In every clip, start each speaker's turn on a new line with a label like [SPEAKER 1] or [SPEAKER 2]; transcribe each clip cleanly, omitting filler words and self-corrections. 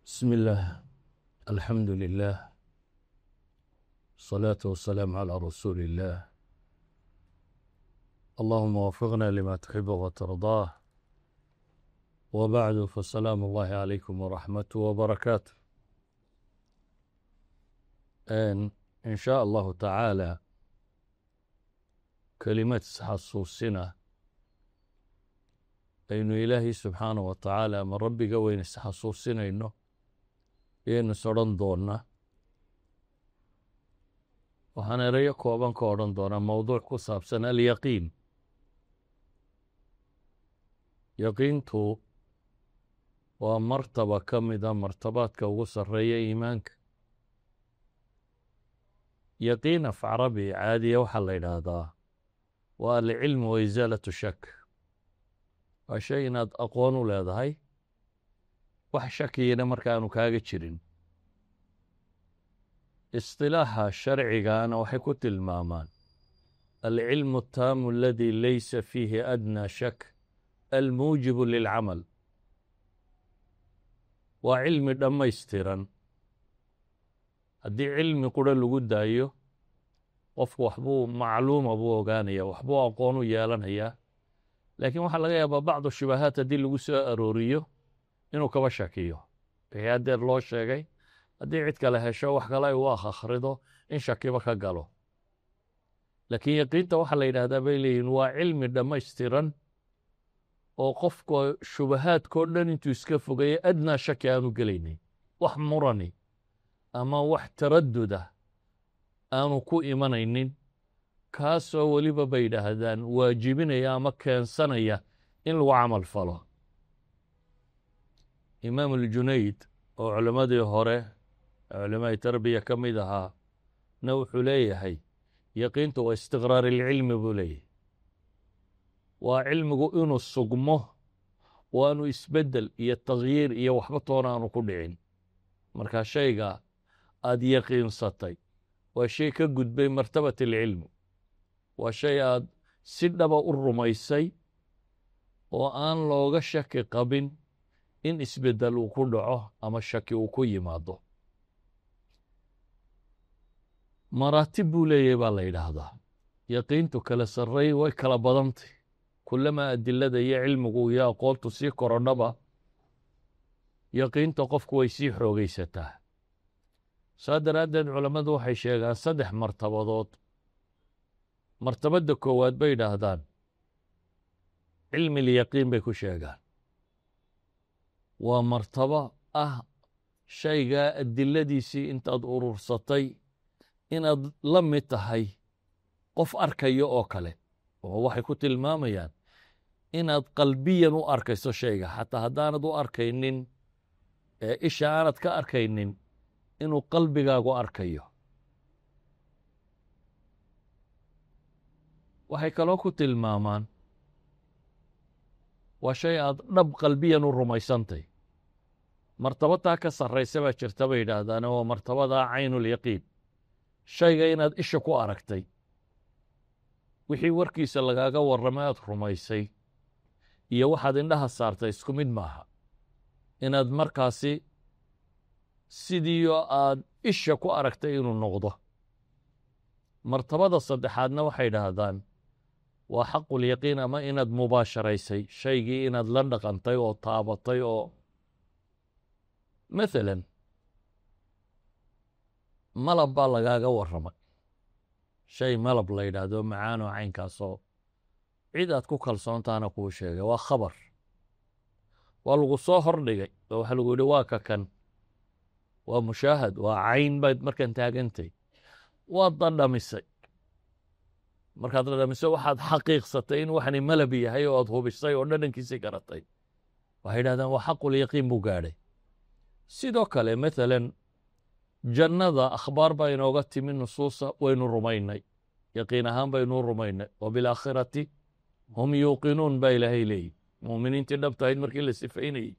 [SPEAKER 1] بسم الله. الحمد لله، الصلاة والسلام على رسول الله. اللهم وفقنا لما تحب وترضاه، وبعد فالسلام الله عليكم ورحمته وبركاته. إن شاء الله تعالى كلمة حصوصنا إنه إلهي سبحانه وتعالى من ربي قوين حصوصنا إنه سرن دورنا، وحنا ريك وبن كورن دورنا موضوع كصاب سنة اليقين. يقينته ومرتبة كمدة مرتبات كوصل ري إيمانك. يقين في عربي عادي وحل إلى هذا، والعلم وإزالة الشك، وشيء ناد أقوان لهذا هاي وحشكي نمر كانوا كاجتشرين. اصطلاحها الشرعي كان وحكوت المامان العلم التام الذي ليس فيه أدنى شك الموجب للعمل، وعلم دم يستيران هدي علم قرى لقود دايو وفو وحبو معلومة بو وغانية وحبو أقوانو يالان هيا، لكن waxaa laga yaabaa bacdu shubahaat haddii lagu soo arooriyo inuu kaba shakiyo wixii haddeer loo sheegay haddii cid kale hesho wax kale ay u akhrido in shakiba ka galo. laakiin yaqiinta waxaa la yidhaahdaa bay leeyihin waa cilmi dhammaystiran oo qofka shubahaadkao dhan intuu iska fogeeyo adnaa shaki aanu gelaynin, wax murani ama wax taraduda aanu ku imanaynin, kaasoo weliba bay yidhaahdaan waajibinaya ama keensanaya in lagu camal falo. imaam aljunayd oo culimmadii hore culimadii tarbiya ka mid ahaa na wuxuu leeyahay yaqiintu waa istiqraar ilcilmi buu leeyahay, waa cilmigu inuu sugmo waanu isbeddel iyo takhyiir iyo waxba toona aanu ku dhicin. marka shayga aad yaqiinsatay waa shay ka gudbay martabat alcilmi, waa shay aad si dhaba u rumaysay oo aan looga shaki qabin in isbeddel uu ku dhaco ama shaki uu ku yimaado. maraatib buu leeyahay baa la yidhaahdaa. yaqiintu kala sarray way kala badantay, kullama adilada iyo cilmigu iyo aqoontu sii korodhaba yaqiinta qofku way sii xoogaysataa. saa daraaddeed culammadu waxay sheegaan 3 martabadood. martabadda koowaad bay yidhaahdaan cilmi lyaqiin bay ku sheegaan, waa martabo ah shaygaa adiladiisii intaad urursatay inaad la mid tahay qof arkayo oo kale, oo waxay ku tilmaamayaan inaad qalbiyan u arkayso shayga xataa haddaanad u arkaynin isha aanad ka arkaynin inuu qalbigaagu arkayo. waxay kaloo ku tilmaamaan waa shay aad dhab qalbiyan u rumaysantay. martabadaa ka sarraysa baa jirta bay yidhaahdaan, waa martabadaa caynulyaqiin, shayga inaad isha ku aragtay, wixii warkiisa lagaaga warramay aad rumaysay iyo waxaad indhaha saartay isku mid maaha. inaad markaasi sidiio aad isha ku aragtay inuu noqdo. martabada saddexaadna waxay yidhaahdaan waa xaqulyaqiin, ama inaad mubaasharaysay shaygii, inaad la dhaqantay oo taabatay. oo maalan malab baa lagaaga warramay, shay malab la yidhaahdo macaanoo caynkaasoo cid aad ku kalsoontaana kuu sheegay, waa khabar, waa lagu soo hordhigay oo waxaa lagu yidhi waa ka kan, waa mushaahad, waa cayn baad markan taagantay, waad dhadhamisay. markaad dhadhamisay waxaad xaqiiqsatay in waxani malab yahay oo aad hubisay oo dhadhankiisii garatay. waxay yidhahdaan waa xaqulyaqiin buu gaadhay. sidoo kale maalan jannada akhbaar baa inooga timi nusuusa, waynu rumaynay, yaqiin ahaan baynuu rumaynay. wa bilaakhirati hum yuuqinuun baa ilaahay leeyihi. mu'miniintii dhabtahayd markii la sifaynayey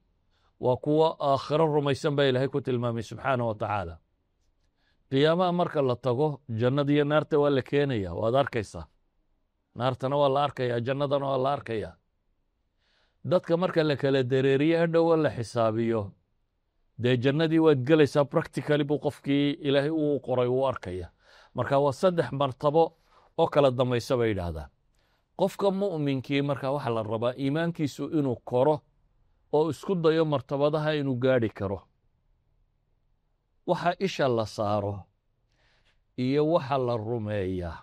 [SPEAKER 1] waa kuwa aakhiro rumaysan baa ilaahay ku tilmaamay subxaanah wa tacaala. qiyaamaha marka la tago jannadiiyo naarta waa la keenaya, waad arkaysaa. naartana waa la arkayaa, jannadana waa la arkayaa. dadka marka la kala dareeriyo hadhow la xisaabiyo dee jannadii waad gelaysaa practically buu qofkii ilaahay uu qoray uu arkaya. marka waa 3 martabo oo kala dambaysa bay yidhaahdaan. qofka mu'minkii marka waxaa la rabaa iimaankiisu inuu koro oo isku dayo martabadaha inuu gaadhi karo. waxa isha la saaro iyo waxa la rumeeyaa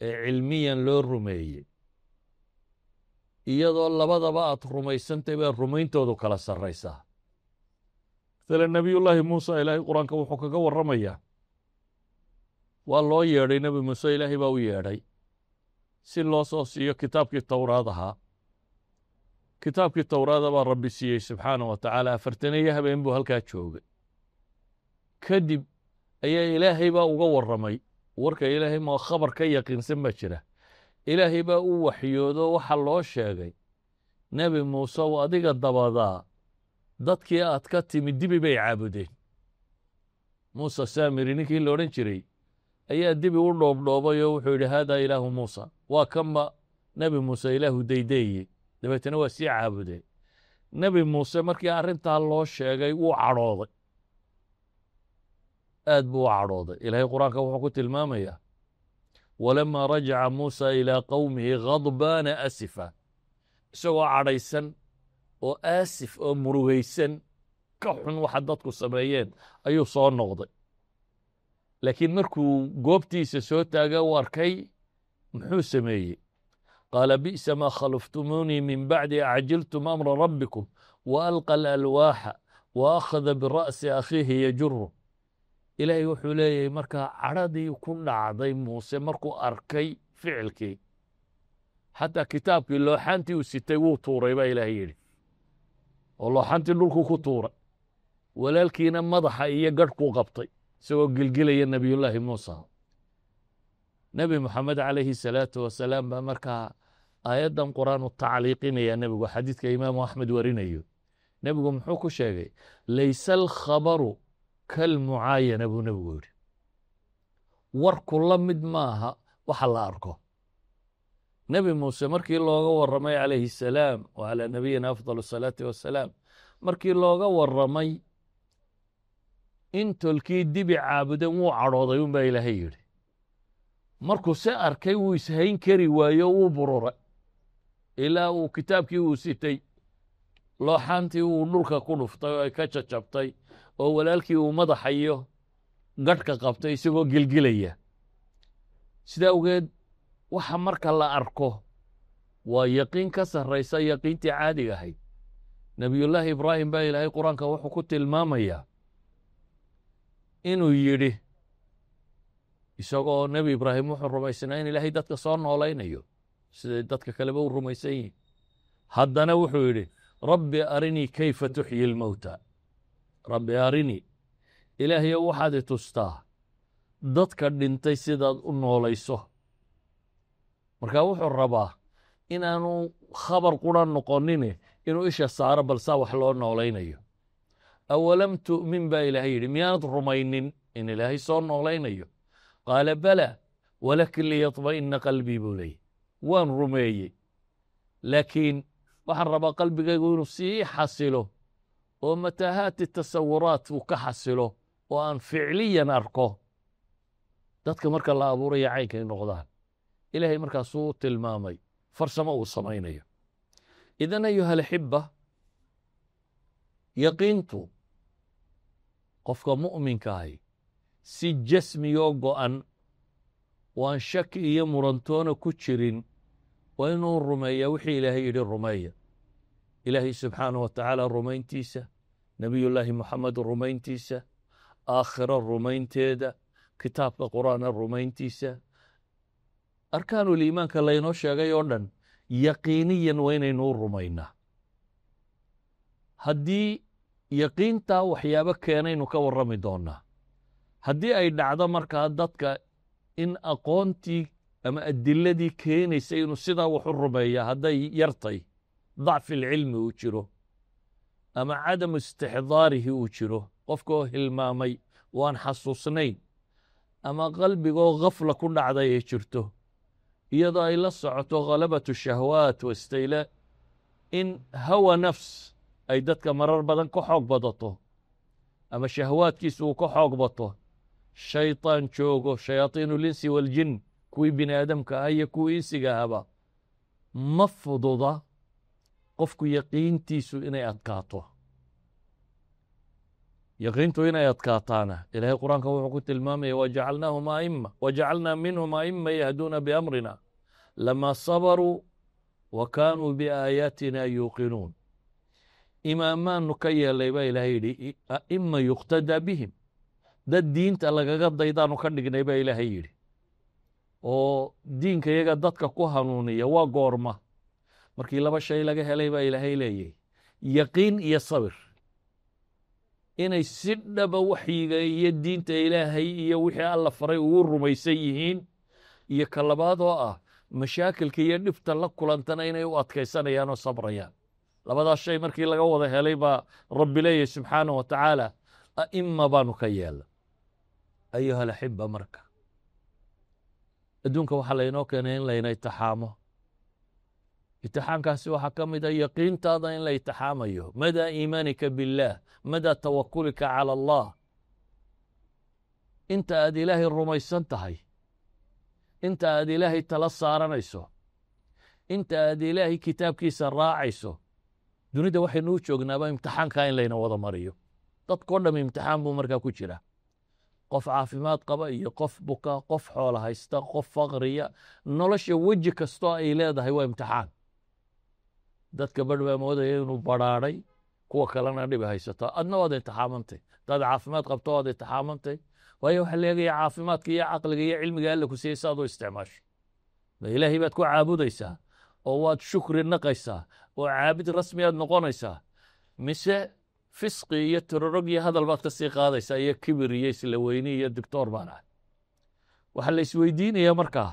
[SPEAKER 1] ee cilmiyan loo rumeeyey, iyadoo labadaba aad rumaysantay baa rumayntoodu kala sarraysaa. مثلا نبي الله موسى إلهي قرآن كوحوك قور رميا والله يري نبي موسى إلهي باو يري سيلو صوصي كتابك التوراة كتابك التوراة با ربي سيئي سبحانه وتعالى فرتنيها بين بو هالكاتشوغ كدب أي إلهي باو قور رمي ورك إلهي ما خبر كي يقين سمجره إلهي باو وحيوده وحلو الشيغي نبي موسى وأديق الدبادا dadkii aad ka timid dibi bay caabudeen. muuse saamiri ninkii la odhan jiray ayaa dibi u dhoobdhoobay oo wuxuu yidhi haadaa ilaahu muusa, waa kanba nebi muuse ilaahu daydeeye. dabeetana waa sii caabudeen. nebi muuse markii arrintaa loo sheegay wuu cadhooday, aad buu u cadhooday. ilaahay qur-aanka wuxuu ku tilmaamayaa walamaa rajaca muusa ilaa qowmihi ghadbaana asifa, isagoo cadhaysan oo aasif oo murugaysan ka xun waxa dadku sameeyeen ayuu soo noqday. laakiin markuu goobtiisa soo taaga u arkay muxuu sameeyey? qaala bi'sa maa khalaftumuunii min bacdi acjiltum amra rabbikum waalqa alalwaaxa waakhada bira'si akhiihi yajuru. ilaahay wuxuu leeyahay markaa cadhadii ku dhacday muuse markuu arkay ficilkii, xataa kitaabkii looxaantii uu sitay wuu tuuray baa ilaahay yidhi, oo looxantii dhulku ku tuuray. walaalkiina madaxa iyo gadhkuu qabtay isagoo gilgilaya nebiyullaahi muusa. nebi moxamed calayhi salaatu wasalaam baa markaa aayaddan qur-aan u tacliiqinaya nebigu, xadiidka imaamu axmed warinayo. nebigu muxuu ku sheegay? laysa alkhabaru kalmucaayana buu nebigu yidhi, warku la mid maaha waxa la arko. nebi muuse markii looga warramay calayhi salaam wa calaa nabiyina afdal asalaati wassalaam, markii looga warramay in tolkii dibi caabudeen wuu cadhooday unbaa ilaahay yidhi. markuu se arkay wuu ishayn kari waayo wuu bururay ilaa uu kitaabkii uu sitay looxaantii uu dhulka ku dhuftay oo ay ka jajabtay oo walaalkii uu madaxa iyo gadhka qabtay isagoo gilgilaya. sidaa awgeed waxa marka la arko waa yaqiin ka sarraysa yaqiintii caadiga ahayd. nebiyullaahi ibraahim baa ilaahay qur-aanka wuxuu ku tilmaamayaa inuu yidhi, isagoo nebi ibraahim wuxuu rumaysnaa in ilaahay dadka soo noolaynayo siday dadka kaleba u rumaysan yihin. haddana wuxuu yidhi rabbi arinii kayfa tuxyi lmowta, rabbi arinii, ilaahayow waxaad i tustaa dadka dhintay sidaad u noolayso. marka wuxuu rabaa inaanu khabar qura noqonine inuu isha saaro balsaa wax loo noolaynayo. awalam tu'min baa ilaahay yidhi, miyaanad rumaynin in ilaahay soo noolaynayo? qaala bala walakin liyatma'ina qalbii buu leeyay, waan rumeeyey laakiin waxaan rabaa qalbigaygu inuu sii xasilo oo mataahaati tasawuraat uu ka xasilo oo aan ficliyan arko dadka marka la abuuraya caynkay noqdaan. ilaahay markaasuu tilmaamay farsamo uu samaynayo. idan ayuha alaxiba, yaqiintu qofka mu'minka ahi si jasmiyoo go'an oo aan shaki iyo murantoona ku jirin waa inuu rumeeyaa wixii ilaahay yidhi rumeeya. ilaahay subxaanahu wa tacaala rumayntiisa, nebiyullaahi moxamed rumayntiisa, aakhiro rumaynteeda, kitaabka qur'aana rumayntiisa, arkaanuul iimaanka laynoo sheegay oo dhan yaqiiniyan waa inaynuu rumaynaa. haddii yaqiintaa waxyaabo keenaynu ka warrami doonaa. haddii ay dhacdo markaa dadka in aqoontii ama adiladii keenaysay inuu sidaa wax u rumeeya hadday yartay, dacfi alcilmi uu jiro ama cadamu istixdaarihi uu jiro, qofkaoo hilmaamay waan xasuusnayn, ama qalbigoo khafla ku dhacday ay jirto, iyadoo ay la socoto khalabatu shahwaat wastaylaa, in hawa nafs ay dadka marar badan ka xoog badato, ama shahwaadkiisa uu ka xoog bato shayطaan joogo shayaaiin اlinsi waاljin kuwii bini aadamka ah iyo kuwii insiga ahaba ma fududa qofku yaqiintiisu inay adkaato. yaqiintu inay adkaataana ilaahay qur-aanka wuxuu ku tilmaamaya wajacalnaahum aima wajacalnaa minhum aima yahduuna biamrina lama sabaruu wa kaanuu biaayaatina yuuqinuun. imaamaanu ka yeelay baa ilaahay yidhi aima yuqtadaa bihim, dad diinta lagaga daydaanu ka dhignay baa ilaahay yidhi oo diinka iyaga dadka ku hanuuniya. waa goorma markii laba shay laga helay baa ilaahay leeyahy yaqiin iyo sabir, inay si dhaba waxyiga iyo diinta ilaahay iyo wixii alla faray ugu rumaysan yihiin, iyo ka labaad oo ah mashaakilka iyo dhibta la kulantana inay u adkaysanayaan oo sabrayaan. labadaas shay markii laga wada helay baa rabbi leeyahy subxaanah wa tacaala a'ima baanu ka yeela. ayuha alaxiba, marka adduunka waxaa laynoo keenay in layna itixaamo. itixaamkaasi waxaa ka mid a yaqiintaada in la itixaamayo, madaa iimaanika biاllaah, madaa tawakulika calى allah. inta aad ilaahay rumaysan tahay, inta aad ilaahay tala saaranayso, inta aad ilaahay kitaabkiisa raacayso, dunida waxaynu u joognaaba imtixaankaa in layna wada mariyo. dadkao dham imtixaan buu markaa ku jira. qof caafimaad qaba iyo qof buka, qof xoola haysta, qof faqriya, nolosha weji kastoo ay leedahay waa imtixaan. dadka badh baa moodaya inuu badrhaadhay, kuwa kalena dhiba haysataa. adna waad imtixaamantay, hadaad caafimaad qabto waad imtixaamantay. waayo waxaa leegaya caafimaadka iyo caqliga iyo cilmiga alla ku siiyey si aad u isticmaasho. ma ilaahay baad ku caabudaysaa oo waad shukri naqaysaa oo caabid rasmi aad noqonaysaa, mise fisqi iyo tirorog iyo hadal baad ka sii qaadaysaa iyo kibir iyo isla weyni iyo doctor baan ahay. waxaa la isweydiinayaa markaa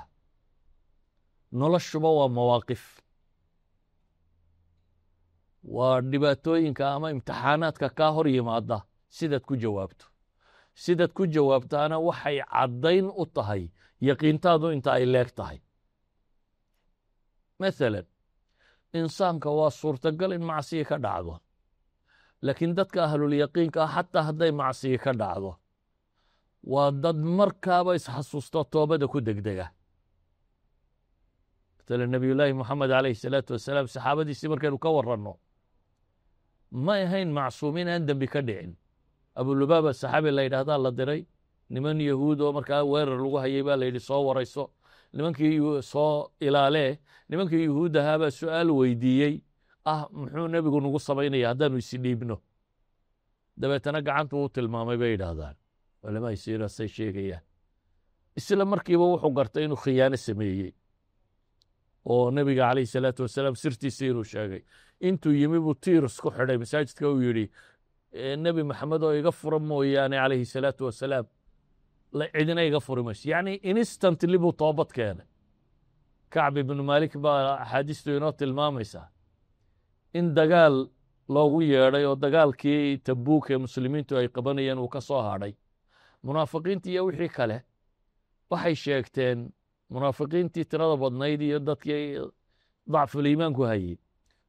[SPEAKER 1] noloshuba waa mawaaqif, waa dhibaatooyinka ama imtixaanaadka kaa hor yimaada sidaad ku jawaabto. sidaad ku jawaabtaana waxay caddayn u tahay yaqiintaadu inta ay leeg tahay. maalan, insaanka waa suurtagal in macsiyi ka dhacdo, laakiin dadka ahlulyaqiinka ah xataa hadday macsiyi ka dhacdo waa dad markaaba isxasuusto toobada ku degdega. maalan nebiyullaahi moxamed calayhi salaatu wasalaam saxaabadiisii markaynu ka waranno ma ahayn macsuumiin aan dembi ka dhicin. abulubaaba saxaabi la yidhaahdaa la diray, niman yahuud oo markaa weerar lagu hayay baa la yidhi soo warayso. nimankii soo ilaalee, nimankii yuhuud ahaabaa su-aal weydiiyey muxuu nebigu nagu samaynaya haddaanu isi dhiibno. dabeetana gacantu u tilmaamay bay yidhaahdaan culamaa'i siira say sheegayaan. isla markiiba wuxuu gartay inuu khiyaano sameeyey oo nebiga calayhi salaatu wasalaam sirtiisii inuu sheegay. intuu yimi buu tiirs ku xidhay masaajidka uu yidhi nebi maxamed oo iga fura mooyaane calayhi salaatu wasalaam cidina iga furi mayso. yacni instantly buu toobad keenay. kacb ibnu maalik baa axaadiistu inoo tilmaamaysaa in dagaal loogu yeedhay oo dagaalkii tabuuk ee muslimiintu ay qabanayeen uu ka soo hadhay. munaafiqiintii iyo wixii kale waxay sheegteen, munaafiqiintii tirada badnayd iyo dadkii dacfuliimaanku hayey,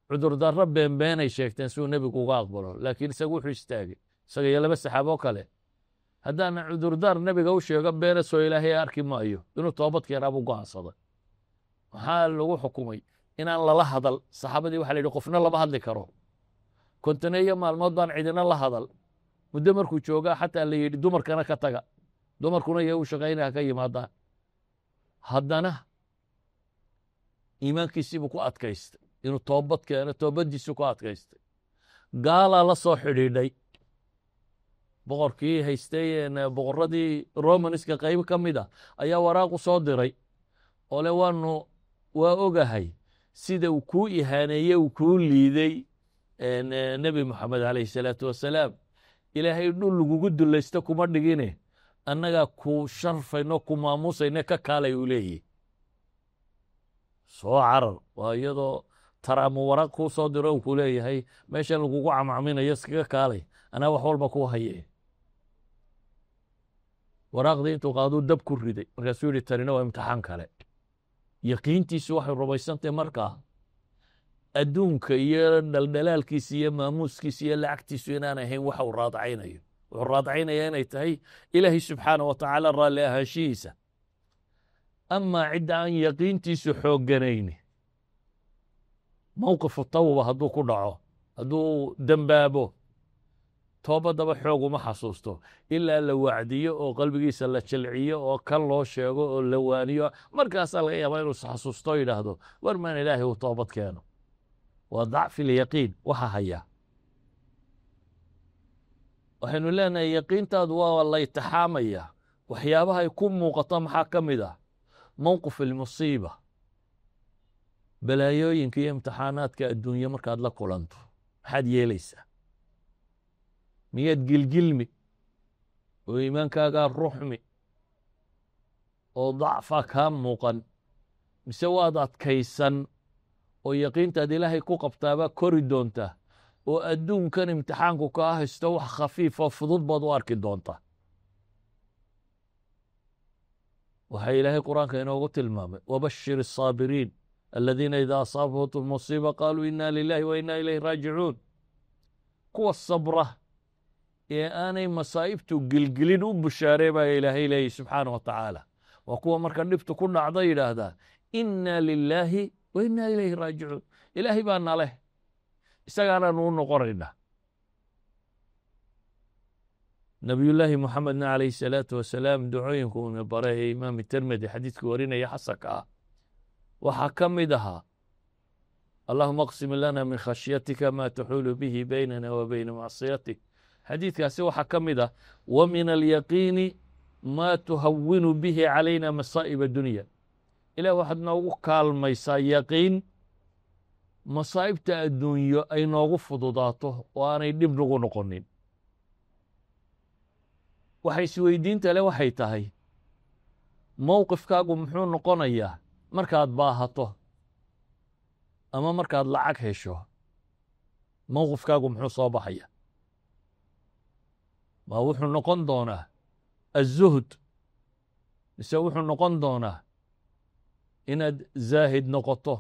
[SPEAKER 1] cudurdaaro beenbeenay sheegteen si uu nebigu uga aqbalo. laakiin isagu wuxuu istaagay, isaga iyo laba saxaaboo kale, haddaana cudurdaar nebiga u sheego beena soo ilaahay arki maayo, inuu toobad keenaa buu go'aansaday. maxaa lagu xukumay inaan lala hadal. saxaabadii waxa la yidhi qofna lama hadli karo. kontaneeyo maalmood baan cidina la hadal. muddo markuu joogaa xataa la yidhi dumarkana ka taga, dumarkuna iyo u shaqaynaya ka yimaadaan. haddana iimaankiisiibuu ku adkaystay inuu toobad keeno, toobaddiisuu ku adkaystay. gaalaa la soo xidhiidhay, boqorkii haystay boqorradii romanska qayb ka mid a ayaa waraaqu soo diray oo le waa ogahay sida uu kuu ihaaneeye uu kuu liiday nebi moxamed calayhi salaatu wasalaam. ilaahay dhul lagugu dulaysto kuma dhigine annagaa ku sharfayno ku maamuusayne ka kaalay uu leeyahy. soo carar. waa iyadoo taraamu waraaq kuu soo diro uu ku leeyahay meeshan lagugu camcaminayo iskaga kaalay, anaa wax walba kuu haye. waraaqdii intuu qaaduu dab ku riday, markaasuu yidhi tanina waa imtixaan kale. yaqiintiisu waxay rumaysantahy markaa adduunka iyo dhaldhalaalkiisa iyo maamuuskiisa iyo lacagtiisu inaan ahayn waxa uu raadacaynayo. wuxuu raadcaynaya inay tahay ilaahay subxaana wa tacaala raalli ahaanshihiisa. amaa cidda aan yaqiintiisu xoogganayni mowqifu tawba hadduu ku dhaco, hadduu dembaabo, toobaddaba xoog uma xasuusto ilaa la wacdiyo oo qalbigiisa la jilciyo oo kan loo sheego oo la waaniyo, markaasaa laga yaabaa inuu isxasuusto o yidhaahdo war maan ilaahay uu toobad keeno. waa dacfi lyaqiin waxa haya. waxaynu leenahay yaqiintaadu waa la itixaamaya. waxyaabaha ay ku muuqato maxaa ka mid ah mowqif almusiiba, balaayooyinka iyo imtixaanaadka adduunye markaad la kulanto maxaad yeelaysaa? miyaad gilgilmi oo iimaankaagaa ruxmi oo dacfa kaa muuqan, mise waad adkaysan oo yaqiintaad ilaahay ku qabtaabaa kori doonta oo adduunkan imtixaanku kaa haysto wax khafiif oo fudud baad u arki doonta. waxaa ilaahay qur-aanka inoogu tilmaamay wabashir الصaabiriin aladiina ida asaabathum musiiba qaaluu ina lilahi wa ina ilayhi raajicuun. kuwa sabra ee aanay masaa'ibtu gilgilin u bushaaree baa ilaahay leeyahy subxaana wa tacaala. waa kuwa marka dhibtu ku dhacda yidhaahdaa ina lilaahi wa ina ilayhi raajicuun. ilaahay baa naleh, isagaananu u noqonayna. nabiyullaahi moxamedna calayhi salaatu wasalaam ducooyinku una bare ee imaam tirmidi xadiidku warinaya xasanka ah waxaa ka mid ahaa allahuma aqsim lana min khashyatika ma taxuulu bihi baynana wa bayna macsiyatik. xadiidkaasi waxaa ka mid ah wa min alyaqiini ma tuhawinu bihi calayna masaa'ib addunya. ilah waxaad noogu kaalmaysaa yaqiin masaa'ibta adduunyo ay noogu fududaato oo aanay dhib nagu noqonin. waxay isweydiinta le waxay tahay mowqifkaagu muxuu noqonayaa markaad baahato ama markaad lacag hesho? mowqifkaagu muxuu soo baxaya? ma wuxuu noqon doonaa azuhd, mise wuxuu noqon doonaa inaad zaahid noqoto?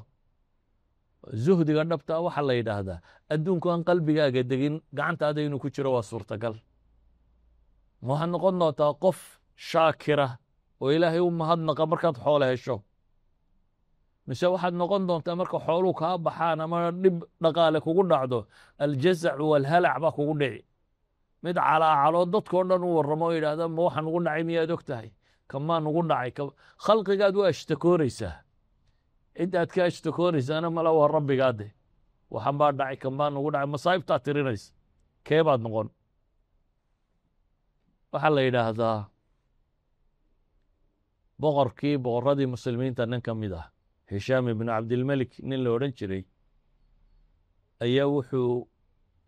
[SPEAKER 1] zuhdiga dhabtaa waxaa la yidhaahdaa adduunku aan qalbigaaga degin gacantaada inuu ku jiro waa suurtagal. ma waxaad noqon doontaa qof shaakira oo ilaahay u mahadnaqa markaad xoole hesho, mise waxaad noqon doontaa marka xooluu kaa baxaan ama dhib dhaqaale kugu dhacdo aljazac walhalac baa kugu dhici, mid calaacaloo dadkao dhan u warramo o yidhaahda ma waxa nugu dhacay miyaad og tahay? kamaa nugu dhacay. khalqigaad waa ashtakoonaysaa. ciddaad ka ashtakoonaysaana mala waa rabbigaade. waxan baa dhacay, kan baa nugu dhacay, masaa'ibtaad tirinaysa. kee baad noqon? waxaa la yidhaahdaa boqorradii muslimiinta nin ka mid ah hishaam ibnu cabdilmelik nin la odhan jiray ayaa wuxuu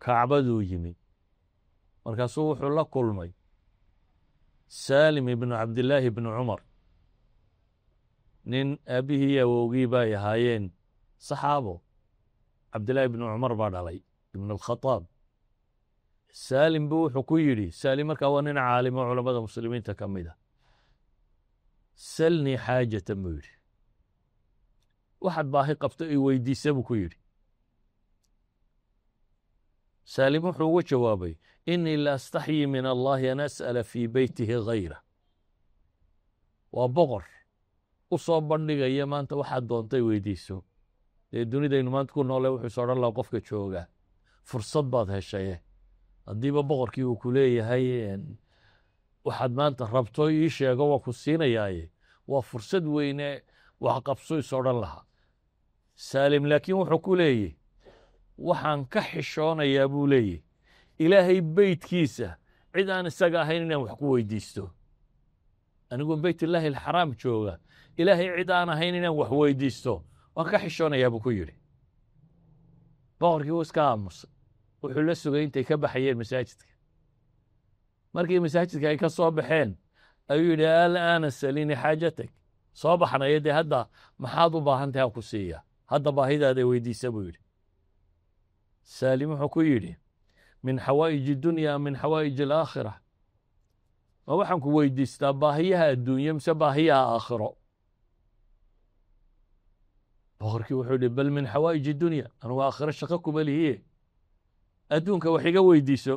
[SPEAKER 1] kacbaduu yimi. markaasuu wuxuu la kulmay saalim ibnu cabdillaahi ibnu cumar, nin aabbihii iyo awowgii bay ahaayeen saxaabo. cabdillaahi ibnu cumar baa dhalay ibnu alkhataab. saalim buu wuxuu ku yidhi, saalim markaa waa nin caalimo culammada muslimiinta ka mid a, salnii xaajatan buu yidhi, waxaad baahi qabto i weydiisa buu ku yidhi. saalim wuxuu ugu jawaabay inii la astaxyi min allahi an as'ala fii beytihi hayra. waa boqor u soo bandhigaya maanta waxaad doontay weydiiso. dee dunidaynu maanta ku noole wuxuu is odhan laha qofka jooga fursad baad heshaye, haddiiba boqorkii uu ku leeyahay waxaad maanta rabto ii sheego waa ku siinayaaye waa fursad weyne wax qabso is odhan lahaa. saalim laakiin wuxuu ku leeyahy waxaan ka xishoonayaa buu leeyahy ilaahay beytkiisa cid aan isaga ahayn inaan wax ku weydiisto. anigu beytullaahi alxaraam jooga, ilaahay cid aan ahayn inaan wax weydiisto waan ka xishoonayaa buu ku yidhi. boqorkii wuu iska aamusay, wuxuu la sugay intay ka baxayeen masaajidka. markii masaajidka ay ka soo baxeen ayuu yidhi alaana salini xaajatak. soo baxnaya dee hadda maxaad u baahan tahay aan ku siiya, hadda baahidaada weydiisa buu yidhi. saalim wuxuu ku yidhi min xawaa'iji dunya min xawaa'iji alaakhira. ma waxaan ku weydiistaa baahiyaha adduunye mise baahiyaha aakhiro? boqorkii wuxuu yidhi bal min xawaa'iji dunya, anugu aakhiro shaqo kuma lihiye adduunka wax iga weydiiso.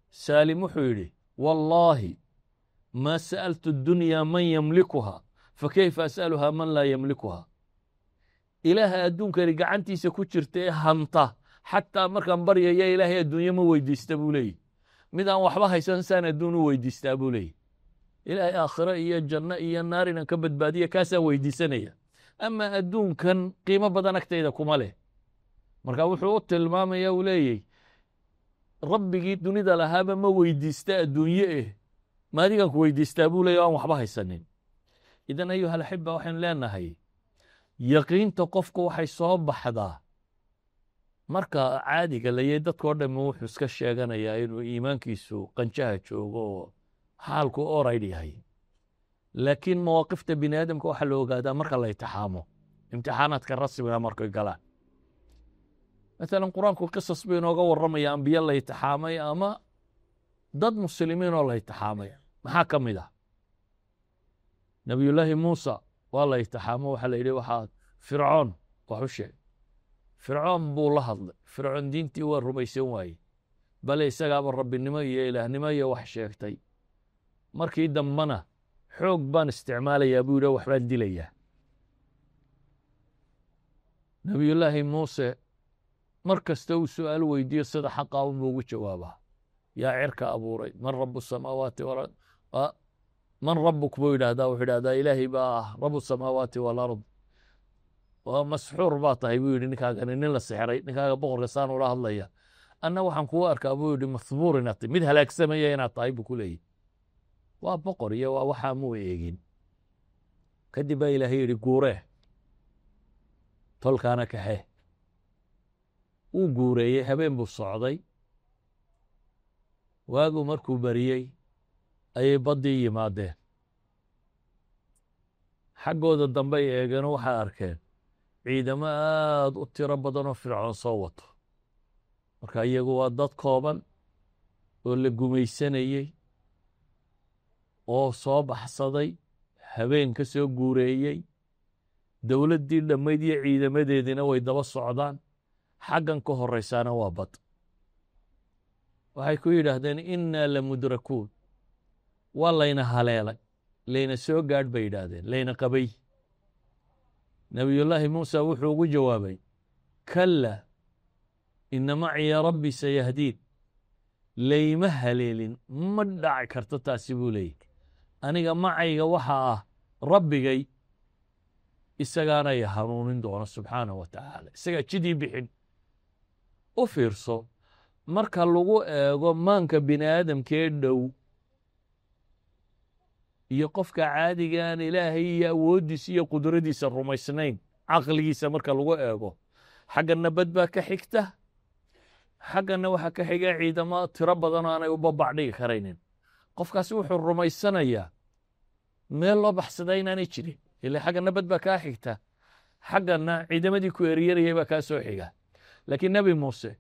[SPEAKER 1] saalim wuxuu yidhi wallaahi ma sa'altu اdunyaa man yamlikuha fakayfa as'aluhaa man laa yamlikuha ilaaha adduunkani gacantiisa ku jirta ee hanta xataa markaan baryaya ilaahay adduunye ma weydiista buu leeyahy mid aan waxba haysan saan adduun u weydiistaa buu leeyahy ilaahay aakhiro iyo janno iyo naar inaan ka badbaadiya kaasaan weydiisanaya ama adduunkan qiimo badan agtayda kuma leh marka wuxuu u tilmaamaya uu leeyahy rabbigii dunida lahaaba ma weydiista adduunye ma adigaan ku weydiistaa buu leeyahy o aan waxba haysanin idan ayuha alaxiba waxaynu leenahay yaqiinta qofku waxay soo baxdaa marka caadiga layay dadkao dhammi wuxuu iska sheeganayaa inuu iimaankiisu qanjaha joogo oo xaalku orayd yahay laakiin mawaaqifta bini aadamka waxaa la ogaadaa marka la itixaamo imtixaanaadka rasmiga markay galaan maalan qur-aanku qisas buu inooga warramaya ambiye la itixaamay ama dad muslimiin oo la itixaamay maxaa ka mid ah nebiyullaahi muusa waa la itixaamo waxaa la yidhi waxaa fircoon wax u sheeg fircoon buu la hadlay fircoon diintii waa rumaysan waaye bale isagaaba rabbinimo iyo ilaahnimo iyo wax sheegtay markii dambana xoog baan isticmaalayaa buu yidhi waxbaan dilayaa nebiyullaahi muuse mar kasta uu su'aal weydiiyo sida xaqaa unbuu ugu jawaabaa yaa cirka abuuray man rabu samaawaati man rabuk buu yidhaahdaa wuxuu yidhahdaa ilaahay baa ah rabu samaawaati walard waa masxuur baa tahay buu yidhi ninkaagani nin la sixray ninkaaga boqorka saan ula hadlaya anna waxaan kugu arkaa buu yidhi mahbuur inaad tahay mid halaagsamaya inaad tahay buu ku leeyahy waa boqor iyo waa waxaa muu eegin kadib baa ilaahay yidhi guuree tolkaana kaxe wuu guureeyey habeen buu socday waagu markuu bariyey ayay baddii yimaadeen xaggooda dambey eegeenoo waxay arkeen ciidamo aad u tiro badanoo fircoon soo wato marka iyagu waa dad kooban oo la gumaysanayey oo soo baxsaday habeen ka soo guureeyey dowladdii dhammayd iyo ciidamadeediina way daba socdaan xaggan ka horraysaana waa bad waxay ku yidhaahdeen innaa la mudrakuun waa layna haleelay layna soo gaadh bay yidhaahdeen layna qabay nebiyullaahi muuse wuxuu ugu jawaabay kalla inna maciya rabbi sayahdiin layma haleelin ma dhaci karto taasi buu leeyahy aniga macayga waxaa ah rabbigay isagaanay hanuunin doono subxaanahu wa tacaala isagaa jidii bixin u fiirso marka lagu eego maanka bini aadamkee dhow iyo qofka caadiga aan ilaahay iyo awooddiisa iyo qudradiisa rumaysnayn caqligiisa marka lagu eego xagganna bad baa ka xigta xagganna waxaa ka xiga ciidamo tiro badanoo aanay u babacdhigi karaynin qofkaasi wuxuu rumaysanayaa meel loo baxsadaa inaanay jirin ila xagganna bad baa kaa xigta xagganna ciidamadii ku eryarayay baa kaa soo xiga laakiin nebi muuse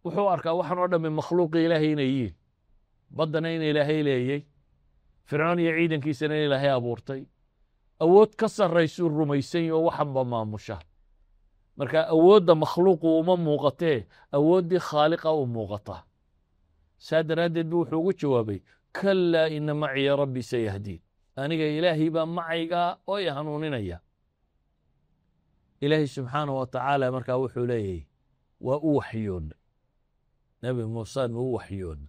[SPEAKER 1] wuxuu arkaa waxaan oo dhammi makhluuqii ilaahay inay yihiin baddana in ilaahay leeyey fircoon iyo ciidankiisana in ilaahay abuurtay awood ka sarraysuu rumaysan yahi oo waxanba maamusha marka awoodda makhluuqu uma muuqatee awooddii khaaliqa u muuqata saa daraaddeed buu wuxuu ugu jawaabay kallaa ina maciya rabbi sayahdiin aniga ilaahay baa macaygaa oo i hanuuninaya ilaahay subxaanahu wa tacaala markaa wuxuu leeyahy waa u waxyoonna nebi muusaan u waxyoonna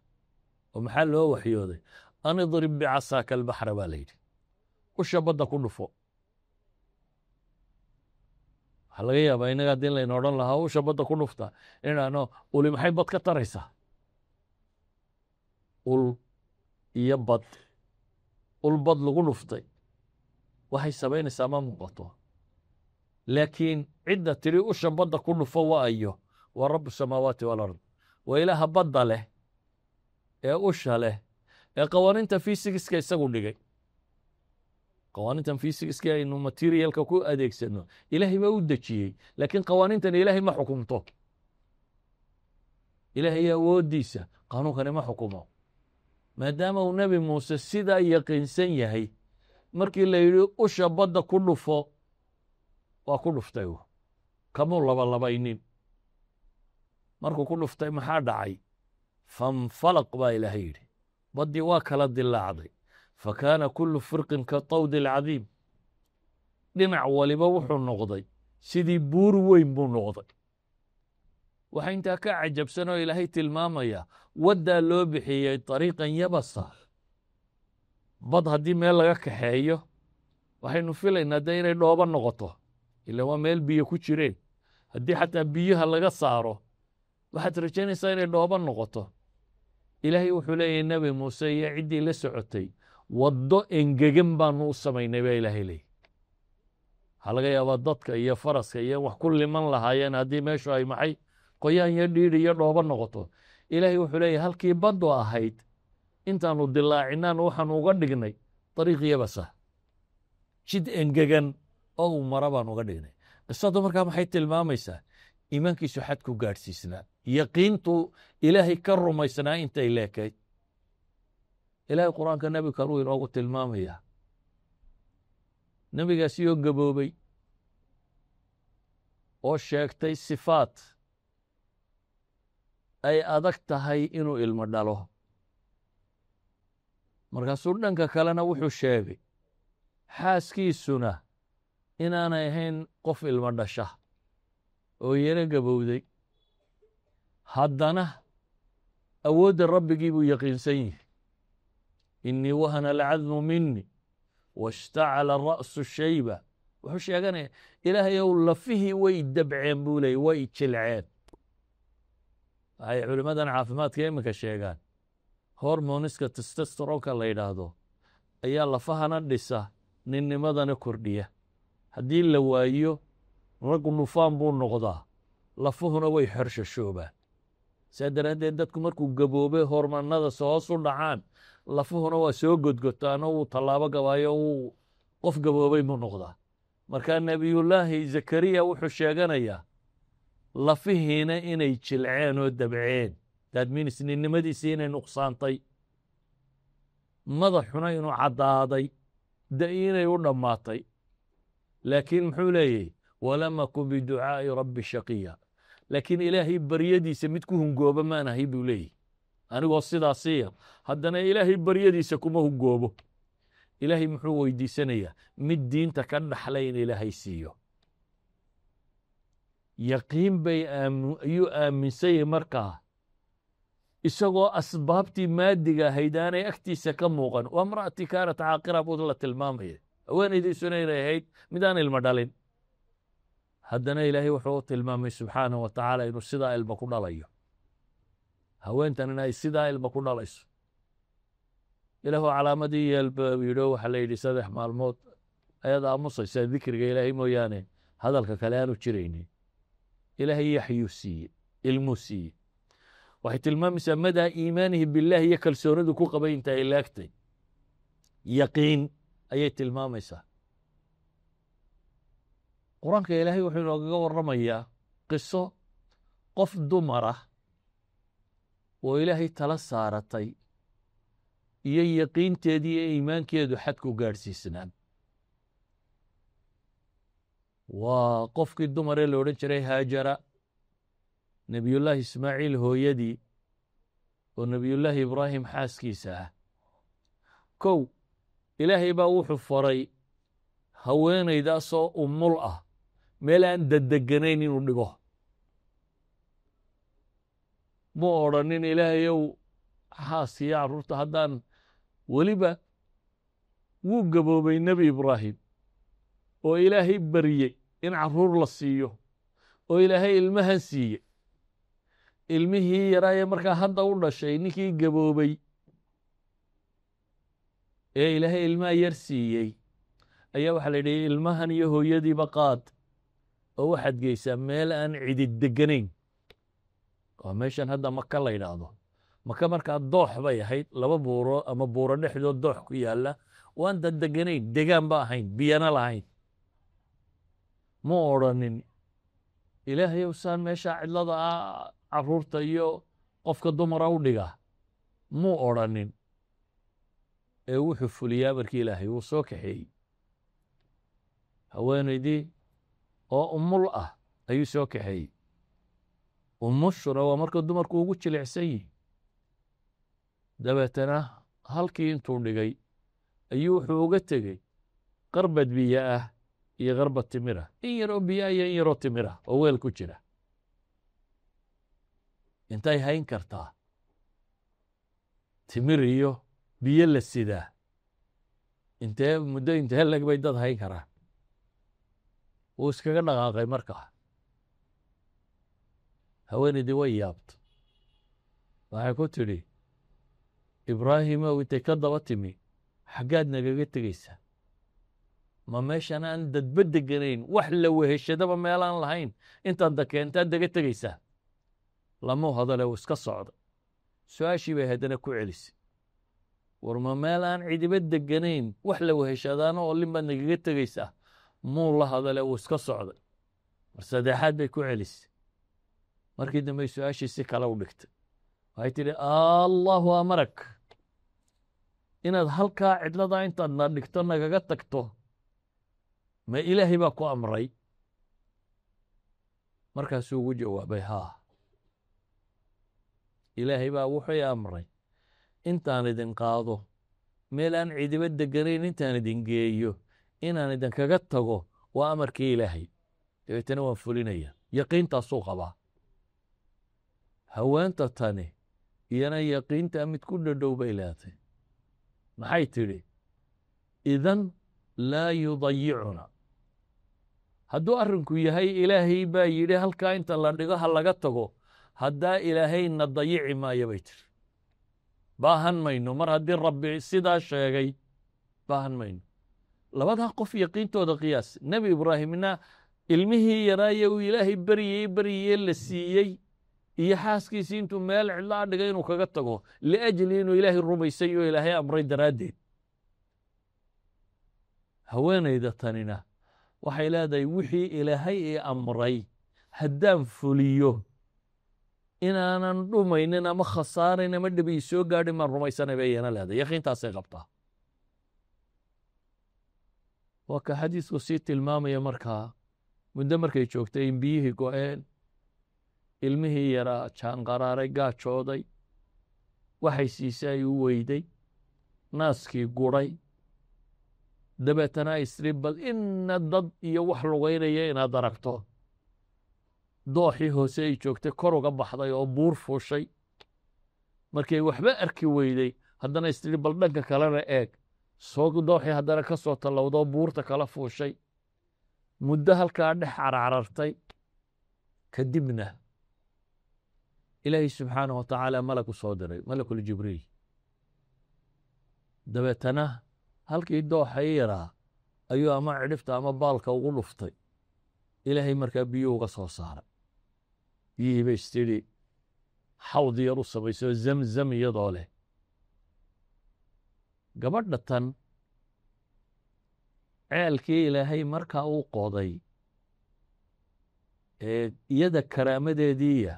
[SPEAKER 1] oo maxaa loo waxyooday an idrib bicasaaka albaxra baa la yidhi usha badda ku dhufo waxaa laga yaabaa innaga haddii layna odhan lahaa usha badda ku dhufta inaano uli maxay bad ka taraysaa ul iyo bad ul bad lagu dhuftay waxay samaynaysaa ma muuqato laakiin cidda tiri usha badda ku dhufo waa ayo waa rabu samaawaati walard waa ilaaha badda leh ee usha leh ee qawaaniinta fysigiska isagu dhigay qawaaniintan fysigiska aynu materialka ku adeegsano ilaahay baa u dejiyey laakiin qawaaniintan ilaahay ma xukumto ilaahay awooddiisa qaanuunkani ma xukumo maadaama uu nebi muuse sidaa yaqiinsan yahay markii la yidhi usha badda ku dhufo waa ku dhuftay kamuu labalabaynin markuu ku dhuftay maxaa dhacay fanfalaq baa ilaahay yidhi baddii waa kala dilaacday fakaana kullu firqin katawdi alcadiim dhinac waliba wuxuu noqday sidii buur weyn buu noqday waxa intaa ka cajabsan oo ilaahay tilmaamaya waddaa loo bixiyey طariiqan yabasa bad haddii meel laga kaxeeyo waxaynu filaynaa dee inay dhooba noqoto ila waa meel biyo ku jireen haddii xataa biyaha laga saaro waxaad rajaynaysaa inay dhooba noqoto ilaahay wuxuu leeyahay nebi muuse iyo ciddii la socotay waddo engegan baanu u samaynay baa ilaahay leeyahy waxaa laga yaabaa dadka iyo faraska iyo wax ku liman lahaayeen haddii meeshu ay maxay qoyaan iyo dhiidh iyo dhooba noqoto ilaahay wuxuu leeyahay halkii baddu ahayd intaanu dilaacinaan waxaanu uga dhignay dariiq yabasa jid engegan oo uu mara baanu uga dhignay qisadu markaa maxay tilmaamaysaa iimaankiisu xadku gaadhsiisnaa yaqiintu ilaahay ka rumaysnaa intay leekayd ilaahay qur-aanka nebi kaluu inoogu tilmaamaya nebigaasi oo gaboobay oo sheegtay sifaat ay adag tahay inuu ilmo dhalo markaasuu dhanka kalena wuxuu sheegay xaaskiisuna inaanay ahayn qof ilmo dhasha oo yaro gabowday haddana awoodda rabbigii buu yaqiinsan yihi inii wahana alcadmu mini washtacala ra'su shayba wuxuu sheeganaya ilaahay ow lafihii way dabceen buu leeyay way jilceen waxay culimmadan caafimaadka iminka sheegaan hormoniska testosteronka la yidhaahdo ayaa lafahana dhisa ninnimadana kordhiya haddii la waayo raggu nufaan buu noqdaa lafuhuna way xershashoobaan saa daraaddeed dadku markuu gaboobe hormonadaas hoos u dhacaan lafuhuna waa soo godgotaanoo wuu tallaabo gabaayo wuu qof gaboobay buu noqdaa markaa nebiyullaahi zakariya wuxuu sheeganayaa lafihiina inay jilceen oo dabceen daadminis ninnimadiisii inay nuqsaantay madaxuna inuu caddaaday da'i inay u dhammaatay laakiin muxuu leeyahy walam aku biducaa'i rabbi shaqiya laakiin ilaahay baryadiisa mid ku hungooba maan ahay buu leeyahy anigoo sidaasiya haddana ilaahay baryadiisa kuma hungoobo ilaahay muxuu weydiisanayaa mid diinta ka dhaxlay in ilaahay siiyo yaqiin bay ayuu aaminsanyay markaa isagoo asbaabtii maadiga ahayd aanay agtiisa ka muuqan waa imra'atii kaanat caaqira buu la tilmaamaya haweenaydiisuna inay ahayd mid aan ilmo dhalin haddana ilaahay wuxuu u tilmaamay subxaanahu wa tacaala inuu sidaa ilmo ku dhalayo haweentan inay sidaa ilmo ku dhalayso ilaahu calaamadii yeelba yidho waxaa la yidhi 3 maalmood ayaad aamusaysaa dikriga ilaahay mooyaane hadalka kale aanu jiraynin ilaahay yaxyuu siiye ilmuu siiye waxay tilmaamaysaa madaa iimaanihi billahi iyo kalsoonidu ku qabay inta ay laagtay yaqiin ayay tilmaamaysaa qur-aanka ilaahay wuxuu inoogaga warramayaa qiso qof dumara oo ilaahay tala saaratay iyo yaqiinteedii iyo iimaankeedu xadku gaadhsiisnaan waa qofkii dumaree la odhan jiray haajara nebiyullaahi ismaaciil hooyadii oo nebiyullaahi ibraahim xaaskiisa ah kow ilaahay baa wuxuu faray haweenaydaasoo umul ah meel aan dedeganayn inuu dhigo mu odrhanin ilaahayow xaaskiyo carruurta haddaan weliba wuu gaboobay nebi ibraahim oo ilaahay baryey in carruur la siiyo oo ilaahay ilmahan siiye ilmihii yaraaye markaa hadda u dhashay ninkii gaboobay ee ilaahay ilmaha yar siiyey ayaa waxaa la yidhi ilmahan iyo hooyadiiba qaad oo waxaad geysaa meel aan cidid deganayn waa meeshan hadda maka la yidhaahdo maka markaa doox bay ahayd 2 buuro ama buuro dhexdood doox ku yaalla waan daddeganayn degaan ba ahayn biyana lahayn mu odrhanin ilaahayow saan meeshaa cidlada ah carruurta iyo qofka dumara u dhiga muu odrhanin ee wuxuu fuliyaa markii ilaahay wuu soo kaxeeyey haweenaydii oo umul ah ayuu soo kaxeeyey umushuna waa marka dumarku ugu jilicsan yihi dabeetana halkii intuu dhigay ayuu wuxuu uga tegey qarbad biyo ah iyo qarbad timir ah, in yaroo biyo ah iyo in yaroo timir ah oo weel ku jira. intay hayn kartaa timir iyo biyo la sidaa? intee muddo intee leg bay dad hayn karaan? wuu iskaga dhaqaaqay markaa. haweenaydii way yaabta, waxay ku tidhi, ibraahimow intay ka daba timi, xaggaad nagaga tegaysaa? ma meeshan aan dadba deganayn, wax la weheshadaba meelaan lahayn, intaad dakeentaad daga tegaysaa? lamuu hadale uu iska socda. su-aashii bay haddana ku celisay, war ma meel aan cidiba deganayn, wax la weheshadaana oo lin baad nagaga tegaysaa? muu la hadale uu iska socday. mar saddexaad bay ku celisay. markii dambey su-aashii si kale u dhigtay. waxay tidhi, allahu amarak, inaad halkaa cidladaa intaad na dhigto nagaga tagto, ma ilaahay baa ku amray? markaasuu ugu jawaabay, haa, ilaahay baa wuxuu amray intaan idin qaado meel aan cidiba deganayn, intaan idin geeyo, inaan idinkaga tago, waa amarkii ilaahay. dabeetana waan fulinaya. yaqiintaasuu qabaa. haweenta tani iyana yaqiintaa mid ku dhadhow bay leedahay. maxay tidhi? idan laa yudayicuna. hadduu arrinku yahay ilaahay baa yidhi halkaa inta la dhigo ha laga tago, haddaa ilaahayna dayici maayo bay tiri. baahan mayno, mar haddii rabbi sidaa sheegay, baahan mayno. labadaa qof yaqiintooda qiyaas. nebi ibraahimna ilmihii yaraaye uu ilaahay beryeye la siiyey, iyo xaaskiisii intuu meel cidlaa dhigay inuu kaga tago liajli inuu ilaahay rumaysay oo ilaahay amray daraaddeed. haweenayda tanina waxay leedahay, wixii ilaahay ii amray haddaan fuliyo, inaanan dhumaynin ama khasaarayn ama dhibi ii soo gaadhin maan rumaysanay bay iyana leedahay. yaqiintaasay qabtaa. waa ka xadiisku sii tilmaamaya markaa muddo markay joogtay in biyihii go-een, ilmihii yaraa jaanqaraaray, gaajooday, waxay siisay ay u weyday, naaskii guray. dabeetana isri bal ina dad iyo wax lugaynaya inaad aragto. dooxii hoose ay joogtay kor uga baxday oo buur fuushay. markay waxba arki weyday, haddana istiri bal dhanka kalena eeg. dooxii haddana ka soo tallowdoo buurta kala fuushay. muddo halkaa dhex carcarartay. kadibna ilaahay subxaanahu wa tacaala malag u soo diray, malakul jibriil. dabeetana halkii dooxay yaraa ayuu ama cidhifta ama baalka ugu dhuftay. ilaahay markaa biyuu uga soo saaray. biyihii bay istidhi xawd yar u samayso zamzam iyadoo leh. gabadha tan ceelkii ilaahay markaa uu qoday ee iyada karaamadeediiya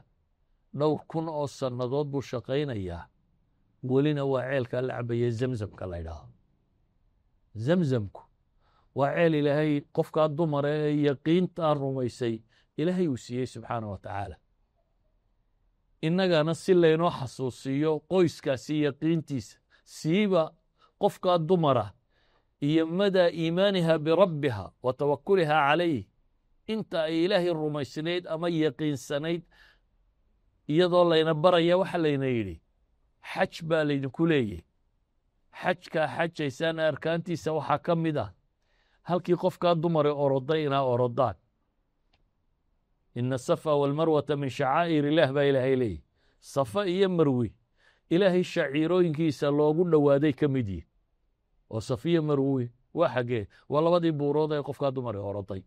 [SPEAKER 1] dhowr kun oo sannadood buu shaqaynayaa. welina waa ceelkaa la cabaya zamzamka la ydhaahdo. zamzamku waa ceel ilaahay qofkaa dumara ee yaqiintaa rumaysay ilaahay uu siiyey subxaana wa tacaala. innagana si laynoo xasuusiyo qoyskaasi yaqiintiisa, siiba qofkaa dumara iyo madaa iimaaniha birabbiha wa tawakuliha calayh, inta ay ilaahay rumaysnayd ama yaqiinsanayd, iyadoo layna baraya waxa layna yidhi xaj baa laydinku leeyay. xajkaa xajaysaan arkaantiisa waxaa ka mid ah halkii qofkaa dumare oroday inaa orodaan. ina asafa walmarwata min shacaa'ir illaah baa ilaahay leeyahy. safa iyo marwi ilaahay shaciirooyinkiisa loogu dhowaaday ka mid yihin. oo safiya marwi waa xaggee? waa labadii buurood ee qofkaa dumari oroday.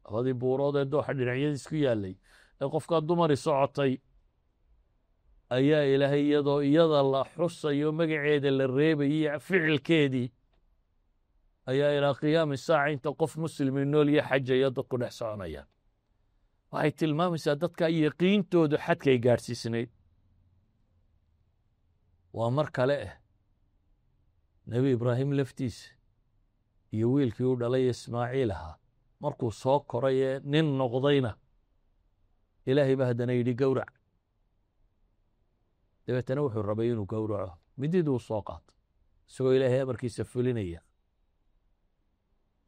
[SPEAKER 1] labadii buurood ee dooxa dhinacyadiis ku yaallay ee qofkaa dumari socotay ayaa ilaahay iyadoo iyada la xusayo magaceeda la reebayay ficilkeedii ayaa ilaa qiyaami saaca inta qof muslimi nool iyo xajaya dadku dhex soconayaan. waxay tilmaamaysaa dadkaa yaqiintoodu xadkay gaadhsiisnayd. waa mar kale ah nebi ibraahim laftiisa iyo wiilkii u dhalay ismaaciil ahaa markuu soo koray ee nin noqdayna ilaahay baa haddana yidhi gowrac. dabeetana wuxuu rabay inuu gowraco. mididuu soo qaatay isagoo ilaahay amarkiisa fulinaya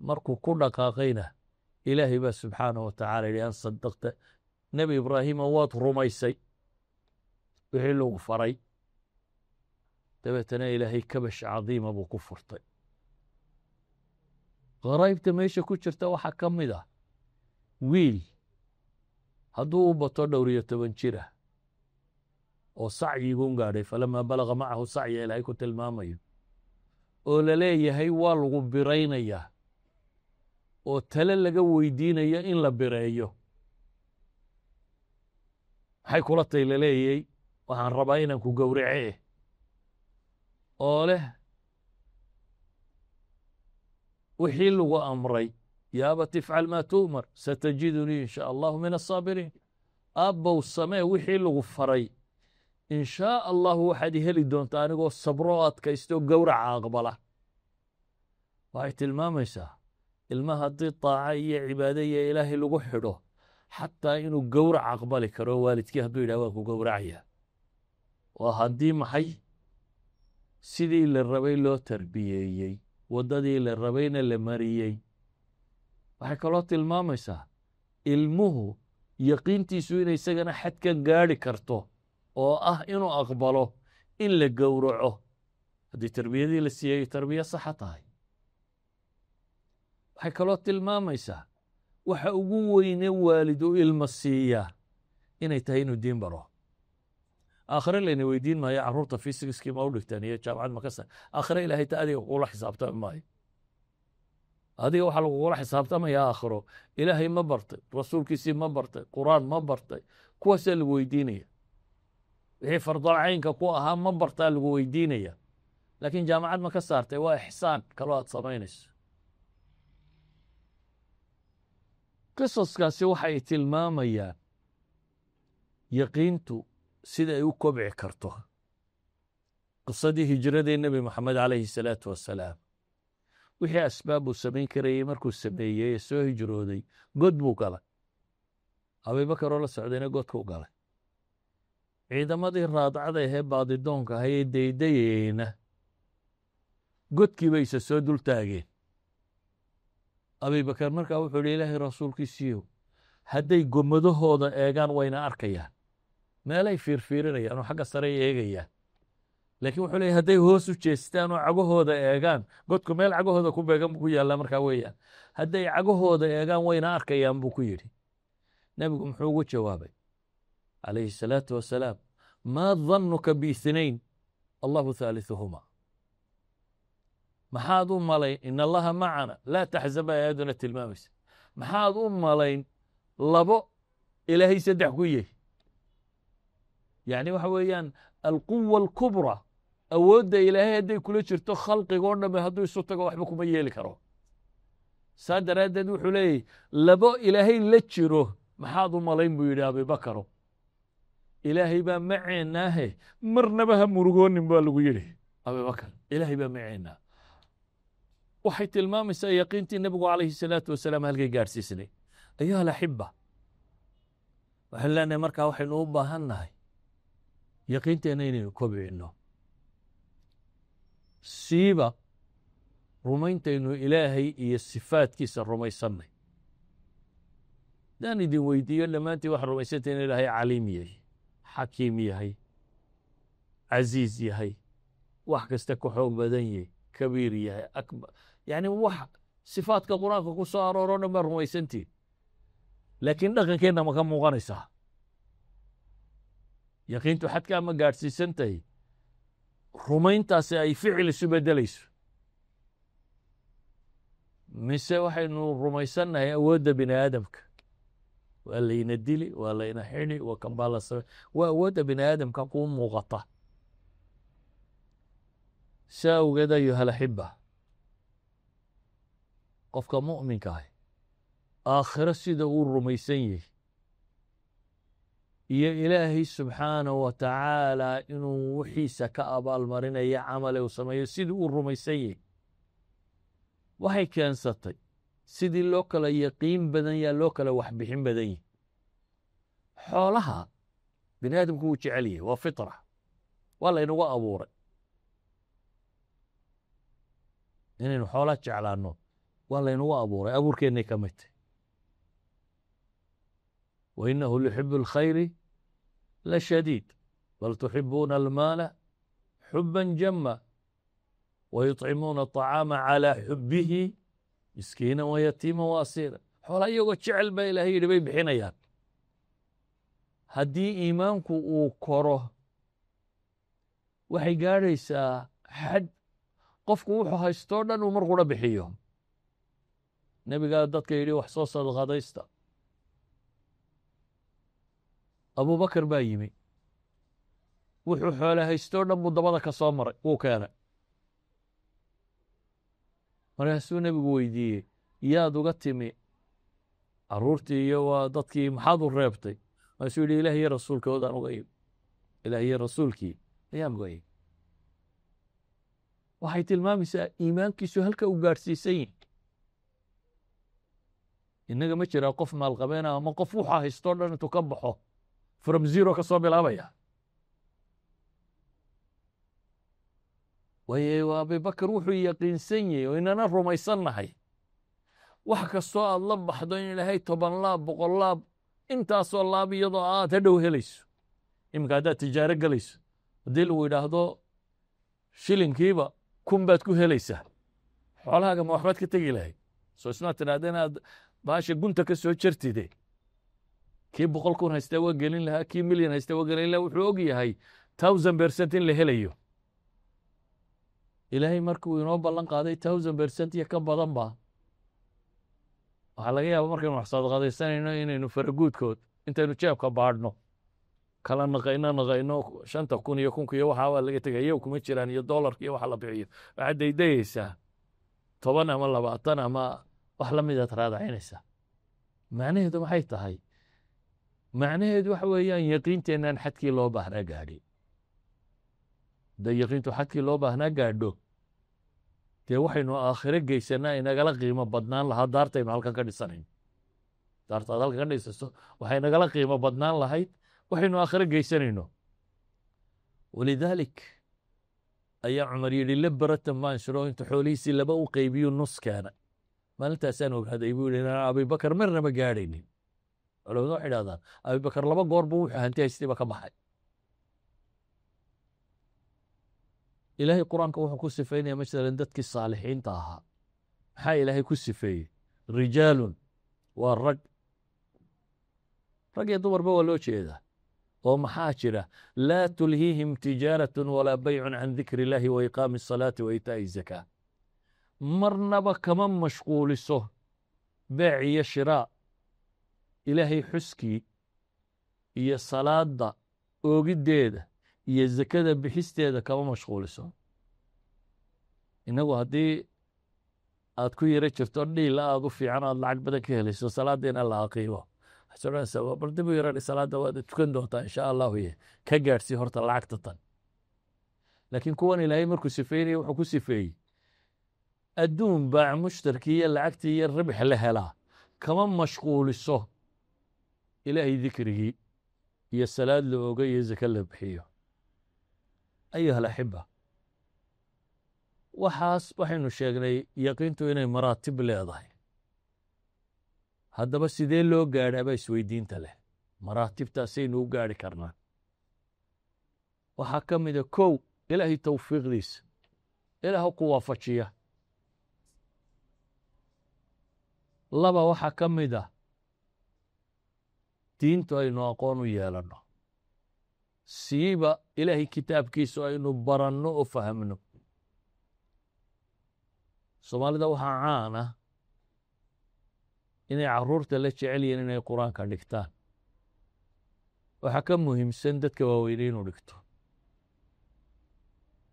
[SPEAKER 1] markuu ku dhaqaaqayna ilaahay baa subxaanahu wa tacaala yidhi an sadaqta nebi ibraahima waad rumaysay wixii lagu faray dabeetana ilaahay kabash cadiima buu ku furtay qaraybta meesha ku jirta waxaa ka mid ah wiil hadduu u bato 12 jir ah oo sacyigun gaadhay falamaa balaga macahu sacya ilaahay ku tilmaamayo oo la leeyahay waa lagu biraynayaa oo tale laga weydiinayo in la bireeyo maxay kula tay la leeyay waxaan rabaa inaan ku gowracee oo leh wixii lagu amray yaa abati ifcal maa tu'mar satajidunii in shaa allahu min asaabiriin aabbow samee wixii lagu faray in shaa allahu waxaad i heli doontaa anigoo sabroo adkaysto gowraca aqbala waxay tilmaamaysaa ilmaha haddii taaca iyo cibaado iyo ilaahay lagu xidho xataa inuu gowrac aqbali karo waalidkii hadduu yidhah waan ku gowracaya waa haddii maxay sidii la rabay loo tarbiyeeyey waddadii la rabayna la mariyey waxay kaloo tilmaamaysaa ilmuhu yaqiintiisu inay isagana xadkan gaadhi karto oo ah inuu aqbalo in la gowraco haddii tarbiyadii la siiyey tarbiya saxa tahay waxay kaloo tilmaamaysaa waxa ugu weyne waalid u ilma siiyaa inay tahay inuu diin baro aakhire layna weydiin maayo carruurta fisikskii ma u dhigtaan iyo jaamacad makasa aakhire ilaahay ta adiga kugula xisaabtami maayo adiga waxaa lagugula xisaabtamayaa aakhiro ilaahay ma bartay rasuulkiisii ma bartay qur'aan ma bartay kuwaasaa lagu weydiinaya wixii fardalcaynka ku ahaa ma bartaa lagu weydiinaya laakiin jaamacad ma ka saartay waa ixsaan kaloo aad samaynayso qisaskaasi waxay tilmaamayaan yaqiintu sida ay u kobci karto qisadii hijradii nebi moxamed calayhi salaatu wasalaam wixii asbaab uu samayn karayey markuu sameeyey ee soo hijrooday god buu galay abiibakaroo la socdayna godkuu galay ciidamadii raadcada ahee baadidoonka ahayee daydayeyna godkii bay isa soo dul taageen abibakar markaa wuxuu ihi ilaahay rasuulkiisiiyo hadday gomadahooda eegaan wayna arkayaan meelay fiirfiirinayaan oo xagga sarey eegayaan laakiin wuxuu leeyahy hadday hoos u jeestaan oo cagahooda eegaan godku meel cagahooda ku beegan buu ku yaallaa markaa weeyaan hadday cagahooda eegaan wayna arkayaan buu ku yidhi nebigu muxuu ugu jawaabay calayhi الsalaatu wasalaam maa danuka biithnayn allahu haaliثuhuma maxaad u malayn in allaha macana laa taxzan ba aayaduna tilmaamaysa maxaad u malayn labo ilaahay saddex ku yahy yani waxa weeyaan alquwa alkubra awoodda ilaahay hadday kula jirto khalqigoo dhamme hadduu isu tago waxba kuma yeeli karo saa daraaddeed wuxuu leeyahy labo ilaahay la jiro maxaad u malayn buu yidhi abibakaro ilaahay baa maceennaahe marnaba ha murugoonin baa lagu yidhi abibakar ilaahay baa maceennaa waxay tilmaamaysaa yaqiintii nebigu calayhi الsalaatu wasalaam halkay gaadhsiisnay ayuha alaxiba waxaan leenahay markaa waxaynu u baahan nahay yaqiinteenna inaynu kobcino siiba rumayntaynu ilaahay iyo sifaadkiisa rumaysannay haddaan idin weydiiyo dhammaantiin waxaa rumaysantay in ilaahay caliim yahay xakiim yahay casiiz yahay wax kasta ka xoog badan yahay kabiir yahay akbar yani wax sifaadka qur-aanka ku soo arooro dhan baa rumaysantiin laakiin dhaqankeenna ma ka muuqanaysaa yaqiintu xadkaa ma gaadhsiisan tahay rumayntaasi ay ficil isu beddelayso mise waxaynu rumaysannahay awoodda bini aadamka waa layna dili waa layna xidhi waa kan baa la samey waa awoodda bini aadamka kuu muuqata saa awgeed ayuha alaxiba qofka mu'minka ah aakhiro sida uu rumaysan yahy iyo ilaahay subxaanahu wa tacaala inuu wixiisa ka abaalmarinayo camale uu sameeyo sidii uu rumaysan yahy waxay keensatay sidii loo kala yaqiin badan yaa loo kala waxbixin badan yahy xoolaha bini aadamku wuu jecel yahy waa fitra waa laynagu abuuray inaynu xoolaa jeclaanno waa laynagu abuuray abuurkeennay ka mid tahy wainahu lixib اlkhayri la shadiid bal tuxibuuna almaala xuba jama wayuطcimuuna الطacaama calىa xubihi miskiina wayatiima waasiira xoolaa iyagoo jecel baa ilahay yidhi bay bixinayaan haddii iimaanku uu koro waxay gaadhaysaa xad qofku wuxuu haystoo dhan uu mar qura bixiyo nebigaa dadka yidhi wax soo sadaqadaysta abubakar baa yimi wuxuu xoole haystoo dhan buu dabada ka soo maray wuu keenay markaasuu nebigu weydiiyey yaad uga timi carruurtii iyo waa dadkii maxaad u reebtay markaasuu yidhi ilaah iyo rasuulkoodaan uga imi ilaah iyo rasuulkii ayaan uga imi waxay tilmaamaysaa iimaankiisu halka uu gaadhsiisan yihin innaga ma jiraa qof maalqabeena ama qof wuxaa haystoo dhan intuu ka baxo from zero ka soo bilaabaya waayo abibakar wuxuu yaqiinsan yahay oo inana rumaysannahay wax kastoo aad la baxdo in ilaahay 10 laab 100 laab intaasoo laab iyadoo aad hadhow helayso iminka haddaad tijaaro gelayso haddii lagu yidhaahdo shilinkiiba 1,000 baad ku helaysaa xoolahaaga ma waxbaad ka tegi lahayd soo ismaad tidhaahda inaad baasha gunta ka soo jartide kii 100,000 haystaa waa gelin lahaa kii milyan haystaa waa gelin lahaa wuxuu og yahay 1000% in la helayo ilaahay markuu inoo ballan qaaday 1000% iyo ka badan ba waxaa laga yaaba markaynu wax sadaqadaysanayno inaynu faraguudkood intaynu jeebka baadhno kala naqayno 5,000 iyo 1,000 iyo waxaa waa laga tegay yow kuma jiraan iyo doolarka iyo waxa la bixiyo waxaad daydayaysaa 10 ama 20 ama wax la midaad raadacinaysaa macnaheedu maxay tahay macnaheedu waxa weeyaan yaqiinteennan xadkii loo baahnaa gaadhay hadday yaqiintu xadkii loo baahnaa gaadho dee waxaynu aakhiro geysanaa inagala qiimo badnaan lahaa daartaynu halkan ka dhisanayn daarta ad halkan ka dhisaso waxay nagala qiimo badnaan lahayd waxaynu aakhiro geysanayno walidaalik ayaa cumar yidhi la baratan baan shiro inta xoolihiisii laba u qaybiyo nus keena maalintaasaan ogaaday buu yidhi inaan abibakar marnaba gaadhaynin culamadu waxay idhahdaan abibakar 2 goor buu wuxuu hanti haystayba ka baxay ilaahay qur-aanka wuxuu ku sifeynaya masalan dadkii saalixiinta ahaa maxaa ilaahay ku sifeeyey rijaalun waa rag iyo dumarba waa loo jeedaa oo maxaa jira laa tulhiihim tijaaratun walaa baycun can dikri illaahi wa iqaami asalaati wa itaa'i zakaa marnaba kama mashquuliso beec iyo shiraa ilaahay xuskii iyo salaadda oogiddeeda iyo zakada bixisteeda kama mashquuliso innagu haddii aad ku yaro jirto dhiila aad u fiican aad lacag badan ka helayso salaaddiina la aqiimo bal dib u yaradhi salaadda waad tukan doontaa insha allahu ye ka gaadhsii horta lacagta tan laakiin kuwan ilaahay markuu sifeynaya wuxuu ku sifeeyey adduun baac mushtarkii iyo lacagtii iyo ribx la helaa kama mashquuliso ilaahay dikrigii iyo salaad la oga iyo zaka la bixiyo ayuha alaxiba waxaas waxaynu sheegnay yaqiintu inay maraatib leedahay haddaba sidee loo gaadhaaba isweydiinta leh maraatibtaasaynu u gaadhi karnaa waxaa ka mida 1 ilaahay tawfiiqdiisa ilaah ku waafajiya 2 waxaa ka mid ah diintu aynu aqoon u yeelanno siiba ilaahay kitaabkiisu aynu baranno oo fahamno soomaalida waxaa caan ah inay carruurta la jecel yihiin inay qur-aanka dhigtaan waxaa ka muhiimsan dadka waaweyne inuu dhigto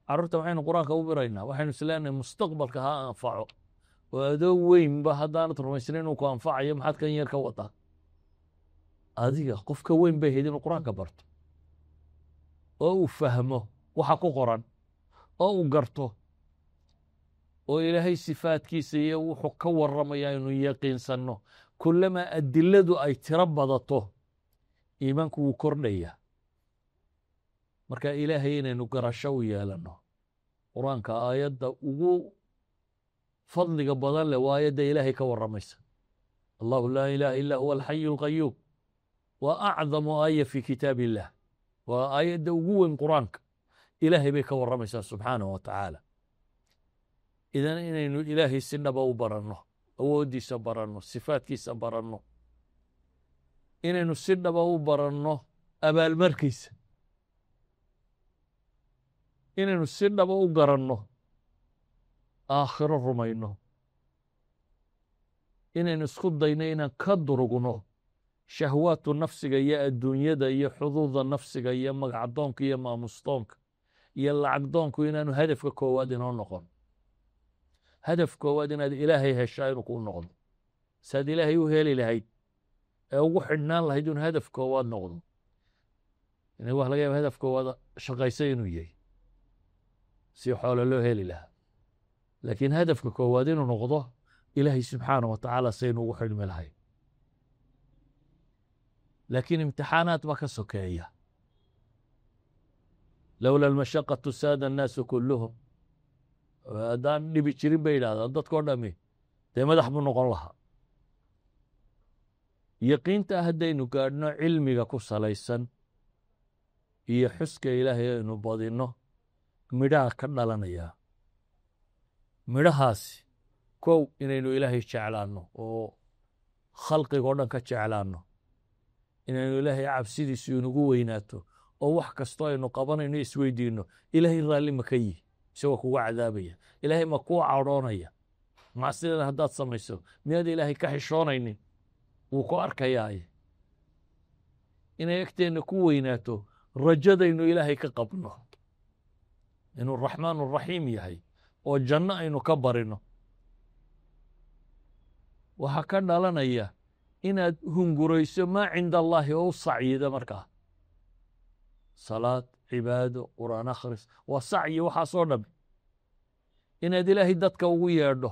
[SPEAKER 1] carruurta waxaynu qur-aanka u biraynaa waxaynu isleenahay mustaqbalka ha anfaco oo adoo weynba haddaanad rumaysnayn inuu ku anfacayo maxaad kan yar ka wadaa adiga qofka weyn bay hayd inuu qur-aanka barto oo uu fahmo waxa ku qoran oo uu garto oo ilaahay sifaadkiisa iyo wuxuu ka warramaya inuu yaqiinsanno kullamaa adiladu ay tiro badato iimaanku wuu kordhaya marka ilaahay inaynu garasho u yeelanno qur-aanka aayadda ugu fadliga badan leh waa aayadda ilaahay ka warramaysa allahu laa ilaaha illaa huwa alxayu alqayuum waa acdamu aaya fi kitaab illah waa aayadda ugu weyn qur-aanka ilaahay bay ka warramaysaa subxaanahu wa tacaala idan inaynu ilaahay si dhaba u baranno awooddiisa baranno sifaadkiisa baranno inaynu si dhaba u baranno abaalmarkiisa inaynu si dhaba u garanno aakhiro rumayno inaynu isku dayno inaan ka durugno shahwaatu nafsiga iyo adduunyada iyo xuduuda nafsiga iyo magacdoonka iyo maamustoonka iyo lacagdoonku inaanu hadafka koowaad inoo noqon hadaf koowaad inaad ilaahay heshaa inuu kuu noqdo saad ilaahay u heli lahayd ee ugu xidhnaan lahayd inuu hadaf koowaad noqdo wax laga yaaba hadaf koowaad shaqaysa inuu yahay si xoolo loo heli lahaa laakiin hadafka koowaad inuu noqdo ilaahay subxaanah wa tacaala saynu ugu xidhmi lahayd laakiin imtixaanaad baa ka sokeeya lowla almashaqatu saada annaasu kulluhum haddaan dhibi jirin bay yidhahdaan dadkao dhami dee madax buu noqon lahaa yaqiinta haddaynu gaadhno cilmiga ku salaysan iyo xuska ilaahay aynu badinno midhaha ka dhalanayaa midhahaasi kow inaynu ilaahay jeclaanno oo khalqiga o dhan ka jeclaanno inaynu ilaahay cabsidiisu inugu weynaato oo wax kastoo aynu qabanayno isweydiinno ilaahay raalli ma ka yihi isagoo kuga cadaabaya ilaahay ma kuu cadhoonaya macsidan haddaad samayso miyaad ilaahay ka xishoonaynin wuu ku arkayaaye inay agteenna ku weynaato rajadaynu ilaahay ka qabno inuu raxmaan raxiim yahay oo janno aynu ka barino waxaa ka dhalanaya inaad hungurayso maa cinda allaahi oo u sacyida markaa salaad cibaado qur'aan akhris waa sacyi waxaasoo dhami inaad ilaahay dadka ugu yeedho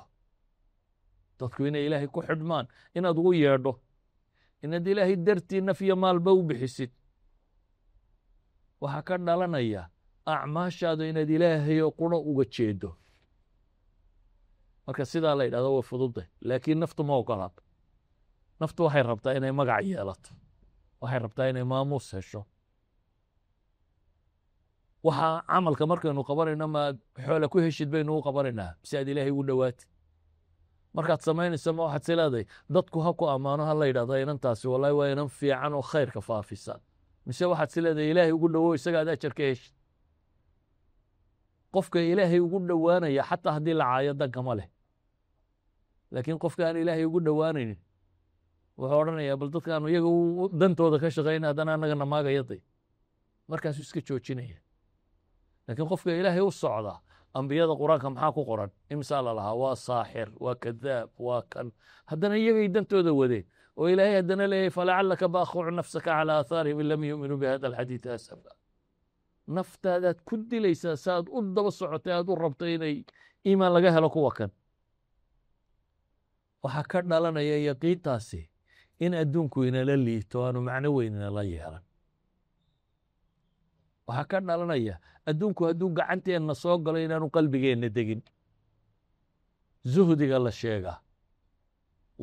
[SPEAKER 1] dadku inay ilaahay ku xidhmaan inaad ugu yeedho inaad ilaahay dartii naf iyo maalba u bixisid waxaa ka dhalanaya acmaashaada inaad ilaahay oo quro uga jeedo marka sidaa la yidhahdo way fududay laakiin naftu ma ogolaato naftu waxay rabtaa inay magac yeelato waxay rabtaa inay maamuus hesho waxaa camalka markaynu qabanayno maad xoole ku heshid baynu u qabanaynaa si aad ilaahay ugu dhowaatid markaad samaynayso ma waxaad si leedahay dadku ha ku ammaano ha la yidhahdo inantaasi wallahi waa inan fiican oo khayrka faafisa mise waxaad si leedahay ilaahay ugu dhowow isaga ad ajar ka heshid qofka ilaahay ugu dhowaanaya xataa haddii la caayo danka ma leh laakiin qofka aan ilaahay ugu dhowaanaynin wuxuu odhanayaa bal dadkaanu iyaga dantooda ka shaqayna haddana annagana maagayaday markaasuu iska joojinaya laakiin qofka ilaahay u socda ambiyada qur-aanka maxaa ku qoran imsaa la lahaa waa saaxir waa kadaab waa kan haddana iyagay dantooda wadeen oo ilaahay haddana leeyahay falacalaka baakhicu nafsaka calaa aahaarihim in lam yuuminuu bihada alxadiidi asafa naftaadaad ku dilaysaa saaad u daba socotay aad u rabto inay iimaan laga helo kuwa kan waxaa ka dhalanaya yaqiintaasi in adduunku inala liito aanu macno weyn inala yeelan waxaa ka dhalanaya adduunku hadduu gacanteenna soo galo inaanu qalbigeenna degin zuhdiga la sheegaa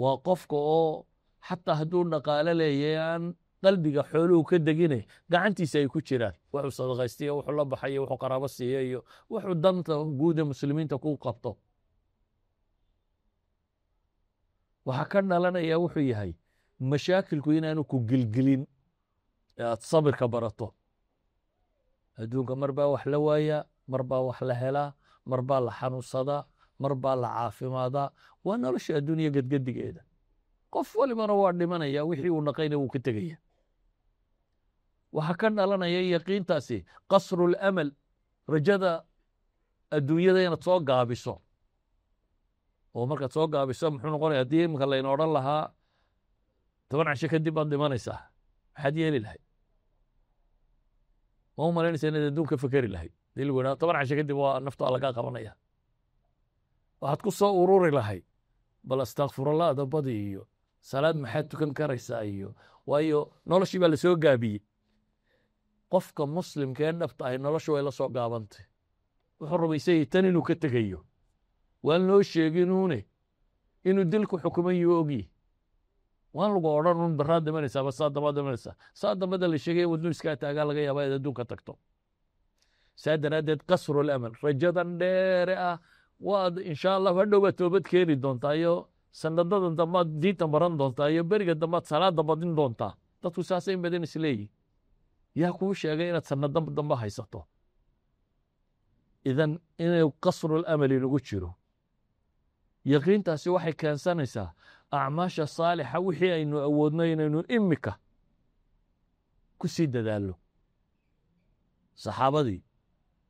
[SPEAKER 1] waa qofka oo xataa hadduu dhaqaalo leeyahay aan qalbiga xooluhu ka degine gacantiisa ay ku jiraan wuxuu sadaqaystiyo wuxuu la baxayo wuxuu qaraabo siiyo iyo wuxuu danta guuda muslimiinta ku qabto waxaa ka dhalanaya wuxuu yahay mashaakilku inaanu ku gilgilin ee aad sabirka barato adduunka mar baa wax la waayaa mar baa wax la helaa mar baa la xanuunsadaa mar baa la caafimaadaa waa nolosha adduuniya gedgedigeeda qof walibana waa dhimanaya wixii uu naqayna wuu ka tegaya waxaa ka dhalanaya yaqiintaasi qasrulamal rajada adduunyada inaad soo gaabiso oo markaad soo gaabiso muxuu noqonaya haddii iminka layna odhan lahaa 10 casho kadib baad dhimanaysaa maxaad yeeli lahayd ma u malaynaysa inaad adduunka fekeri lahayd hadii lagu yidhahdo 10 casho kadib waa naftaa lagaa qabanaya waxaad ku soo ururi lahayd bal astakfirullah badi iyo salaad maxaad tukan karaysaa iyo waayo noloshii baa lasoo gaabiyey qofka muslimka ee dhabta ahi noloshu way la soo gaabantay wuxuu rumaysayay tan inuu ka tegayo waan loo sheeginuune inuu dilku xukuman yuu ogyi waan lagu odhan un baraad dhimanaysaa ba saa damba dhimanaysaa saa dambada la sheegaya wadnu iskaa taagaa laga yaabaa inaad adduunka tagto saa daraaddeed qasru lamal rajadan dheere ah waad insha allah hadhow baad toobad keeni doontaa iyo sanadadan dambaad diinta baran doontaa iyo beriga dambaad salaada badin doontaa dadku saasay in badan isleeyihin yaa kuu sheegay inaad sanado dambe haysato idan inay qasru lamali nagu jiro yaqiintaasi waxay keensanaysaa acmaasha saalixa wixii aynu awoodno inaynu imika ku sii dadaallo saxaabadii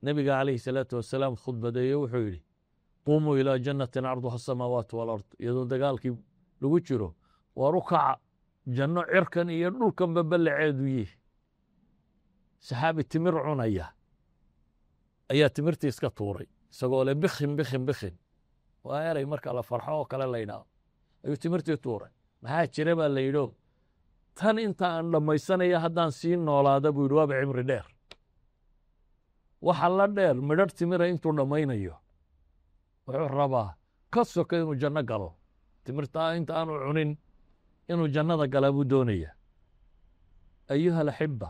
[SPEAKER 1] nebiga calayhi salaatu wasalaam khudbadeeye wuxuu yidhi qumuu ilaa jannatin carduha asamaawaatu walard iyadoo dagaalkii lagu jiro war u kaca janno cirkan iyo dhulkanba ballaceedu yihi saxaabi timir cunaya ayaa timirtii iska tuuray isagoo le bikin bikin bikin waa eray marka la farxo oo kale la ydhaao ayuu timirtii tuuray maxaa jira baa la yidho tan inta aan dhammaysanaya haddaan sii noolaada buu yidhi waaba cimri dheer waxa la dheer midharh timira intuu dhammaynayo wuxuu rabaa ka soka inuu janno galo timirtaa inta aanu cunin inuu jannada galaa buu doonaya ayuha alaxiba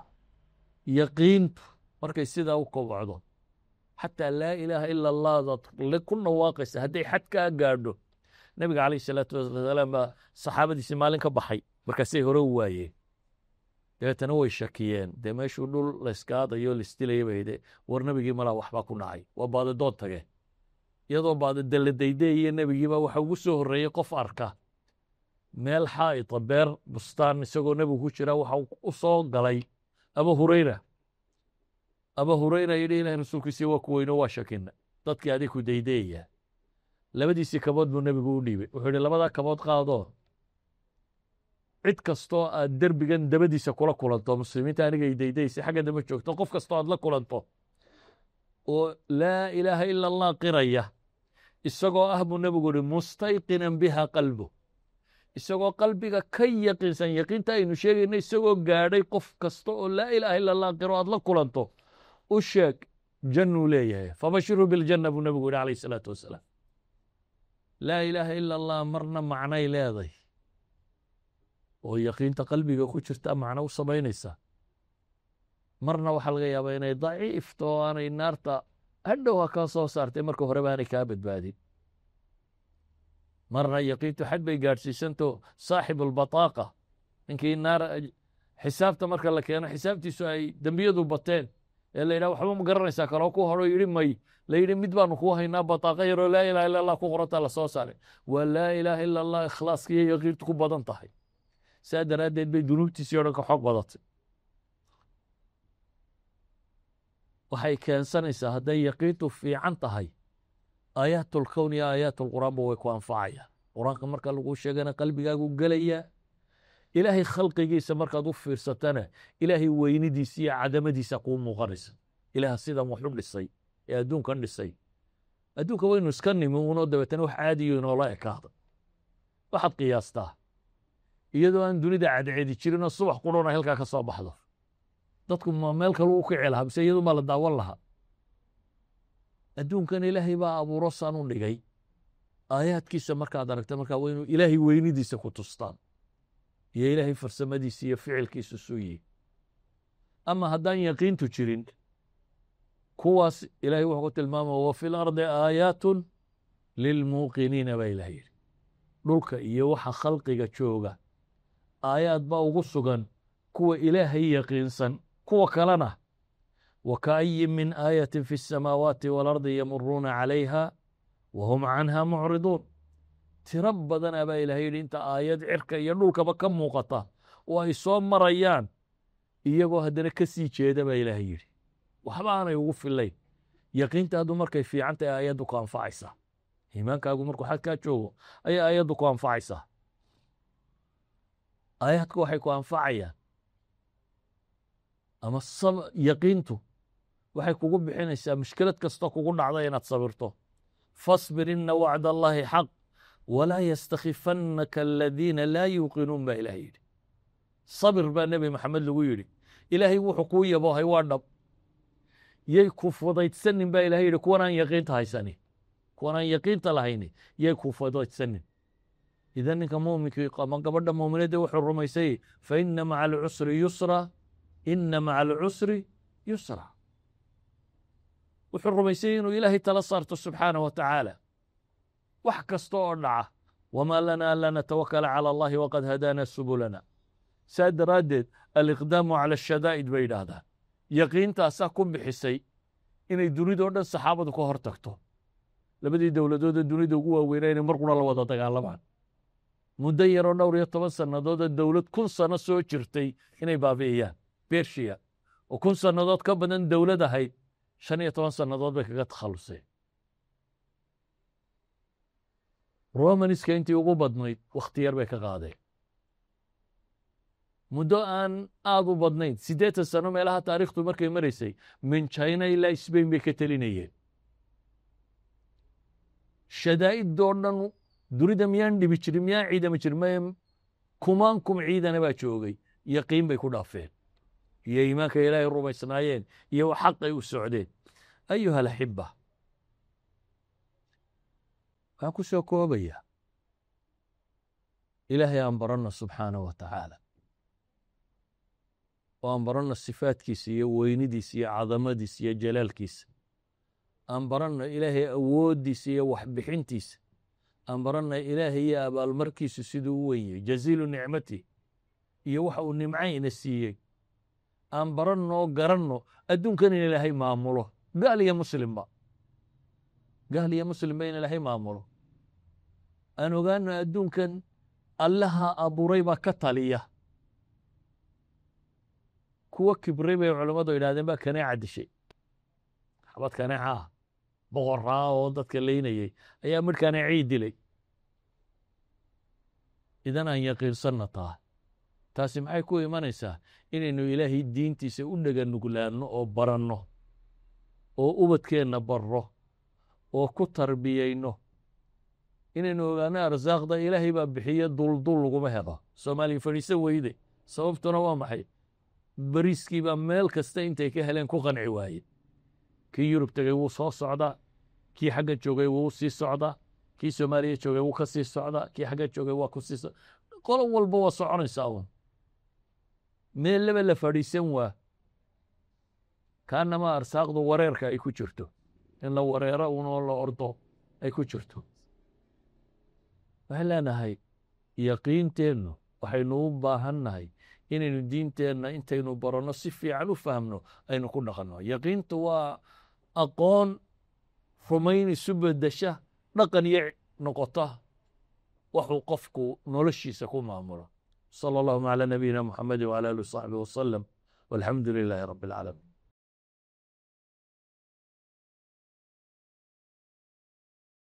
[SPEAKER 1] yaqiintu markay sidaa u kobocdo xataa laa ilaaha ila allahdaad ku dhawaaqaysa hadday xad kaa gaadho nebiga calayhi salaatu wasalaam baa saxaabadiisii maalin ka baxay markaasay hore u waayeen dabeetana way shakiyeen dee meeshuu dhul layskaadayo laisdilaya bayde war nebigii malaa waxbaa ku dhacay waa baadidoon tage iyadoo baadidalladayde iyo nebigiiba waxa ugu soo horreeyey qof arka meel xaa'ita beer bustaan isagoo nebigu ku jira waxa u soo galay abu hurayra yidhi ilahay rasuulkiisii waa ku weyno waa shakina dadkii adig ku daydeeya labadiisii kabood buu nebigu u dhiibay wuxuu yidhi labadaa kabood qaadoo cid kastoo aad derbigan dabadiisa kula kulanto muslimiinta anigay daydaysa xagga daba joogto qof kastoo aad la kulanto oo laa ilaaha ila allah qiraya isagoo ah buu nebigu yihi mustayqinan biha qalbu isagoo qalbiga ka yaqiinsan yaqiinta aynu sheegayna isagoo gaadhay qof kasta oo laa ilaaha ila allah qiro aad la kulanto u sheeg jannuu leeyahay fabashirhu biljanna buu nebigu yihi calayhi salaatu wasalaam laa ilaaha ila allah marna macnay leeday oo yaqiinta qalbiga ku jirta macno u samaynaysa marna waxaa laga yaabaa inay daciifto oo aanay naarta hadhow ha kaa soo saartay marka horeba aanay kaa badbaadin marna yaqiintu xad bay gaadhsiisanto saaxibulbataaqa ninkii naar xisaabta marka la keeno xisaabtiisu ay dembiyadu bateen ee la yidhaha waxba ma garanaysaa kaloo ku horo yidhi may la yidhi mid baanu kuu haynaa bataaqa yaroo laa ilaha illa allah ku qorantaa la soo saaray waa laa ilaaha illa allah ikhlaaska iyo yaqiintu ku badan tahay saa daraaddeed bay dunuubtiisii o dhan ka xoog badatay waxay keensanaysaa hadday yaqiintu fiican tahay aayaatulkown iyo aayaatulqur'aanba way ku anfacayaan qur-aanka marka laguu sheegana qalbigaagu gelayaa ilaahay khalqigiisa markaad u fiirsatana ilaahay weynidiisa iyo cadamadiisa kuu muuqanaysa ilaah sidan wax u dhisay ee adduunkan dhisay adduunka waynu iska nimi unoo dabeetana wax caadiyo inoola ekaada waxaad qiyaastaa iyadoo aan dunida cadceedi jirinoo subax qurona halkaa ka soo baxdo dadku ma meel kalu u kici lahaa mise iyadu maa la daawan lahaa adduunkan ilaahay baa abuuro saan u dhigay aayaadkiisa markaad aragta markaa waa inuu ilaahay weynidiisa ku tustaan iyo ilaahay farsamadiisa iyo ficilkiisu suuyi ama haddaan yaqiintu jirin kuwaas ilaahay wuxuu ku tilmaama wa fi lardi aayaatun lilmuuqiniina baa ilaah yidhi dhulka iyo waxa khalqiga jooga aayaad baa ugu sugan kuwa ilaahay yaqiinsan kuwa kalena wakaayin min aayatin fi الsamaawaati waalardi yamuruuna calayha wahum canha mucriduun tiro badanaa baa ilahay yidhi inta aayad cirka iyo dhulkaba ka muuqata oo ay soo marayaan iyagoo haddana ka sii jeeda baa ilaahay yidhi waxba aanay ugu filayn yaqiintaadu markay fiican tahay aayaddu ku anfacaysaa iimaankaagu markuu xadkaa joogo ayay aayaddu ku anfacaysaa aayaadku waxay ku anfacayaan ama yaqiintu waxay kugu bixinaysaa mushkilad kastoo kugu dhacda inaad sabirto fasbir ina wacd allahi xaq walaa yastakifannaka aladiina laa yuuqinuun baa ilaah yidhi sabir baa nebi maxamed lagu yidhi ilaahay wuxuu kuu yaboohay waa dhab yay ku fudaydsanin baa ilahay yidhi kuwan aan yaqiinta haysani kuwanaan yaqiinta lahayni yay ku fadaysanin. idan ninka muuminkii ama gabadha muuminadda wuxuu rumaysay fa ina maca alcusri yusra, ina maca alcusri yusra. wuxuu rumaysay inuu ilaahay tala saarto subxaanaه wa tacaala wax kasta oo dhaca. wamaa lana an laa natawakala calى allahi waqad hadaana subulana. saa daraaddeed aliqdaamu cala ashadaa'id bay yidhaahdaan. yaqiintaasaa ku bixisay inay dunida o dhan saxaabadu ka hor tagto. labadii dowladoodee dunida ugu waaweynaa inay mar qura la wada dagaalamaan. muddo yaroo 12 sannadoodoo dowlad 1000 sano soo jirtay inay baabi'iyaan. bershiya oo 1000 sannadood ka badan dowlad ahayd 15 sannadood bay kaga takhalluseen. romanska intii ugu badnayd wakhti yar bay ka qaadeen. muddo aan aad u badnayn 80 sano meelaha taariikhtu markay maraysay min china ilaa sbain bay ka telinayeen. shadaa'idoo dhan dunida miyaan dhibi jirin, miyaan ciidami jirin, kumaankum ciidana baa joogay. yaqiin bay ku dhaafeen iyo iimaanka ilaahay rumaysnaayeen iyo xaqay u socdeen. ayuha alaxiba, waxaan ku soo koobaya ilaahay aan baranno subxaanaه wa tacaala, oo aan baranno sifaadkiisa iyo weynidiisa iyo cadamadiisa iyo jalaalkiisa. aan baranno ilaahay awooddiisa iyo waxbixintiisa. aan baranno ilaahay iyo abaalmarkiisu siduu u weyn yahay, jaziilu nicmati, iyo waxa uu nimcayna siiyey. aan baranno oo garanno adduunkan in ilaahay maamulo, gaal iyo muslimba in ilaahay maamulo. aan ogaano adduunkan allaha abuuray baa ka taliya. kuwa kibray bay culammadu yidhahdeen baa kaneeca dishay. xabad kaneeca ah, boqoraa oo dadka leynayey ayaa midh kaneecii dilay. idan aan yaqiinsanna taasi maxay ku imanaysaa? inaynu ilaahay diintiisa u dhega nuglaanno oo baranno oo ubadkeenna barro oo ku tarbiyayno. inaynu ogaano arsaaqda ilaahay baa bixiye, duldul laguma helo. soomaaliya fadhiiso weyde, sababtuna waa maxay? bariiskii baa meel kasta intay ka heleen ku qanci waaye. kii yurub tegey wuu soo socdaa, kii xagga joogay wuu sii socdaa, kii soomaaliya joogay wuu ka sii socdaa, kii xagga joogay waa ku sii socdaa. qolo walba waa soconaysaa un. meel laba la fadhiisan waa. kaanama arsaaqdu wareerka ay ku jirto, in la wareero unoo la ordo ay ku jirto. waxaan leenahay yaqiinteennu waxaynu u baahannahay inaynu diinteenna intaynu baranno si fiican u fahmno aynu ku dhaqanno. yaqiintu waa aqoon rumayn isu bedesha, dhaqan iyo noqota waxuu qofku noloshiisa ku maamulo. salى اllahuma calى nabiyina muxamedi wعalى alih وصaxbihi waslm walxamdu lilaahi rabi اlcaalamiin.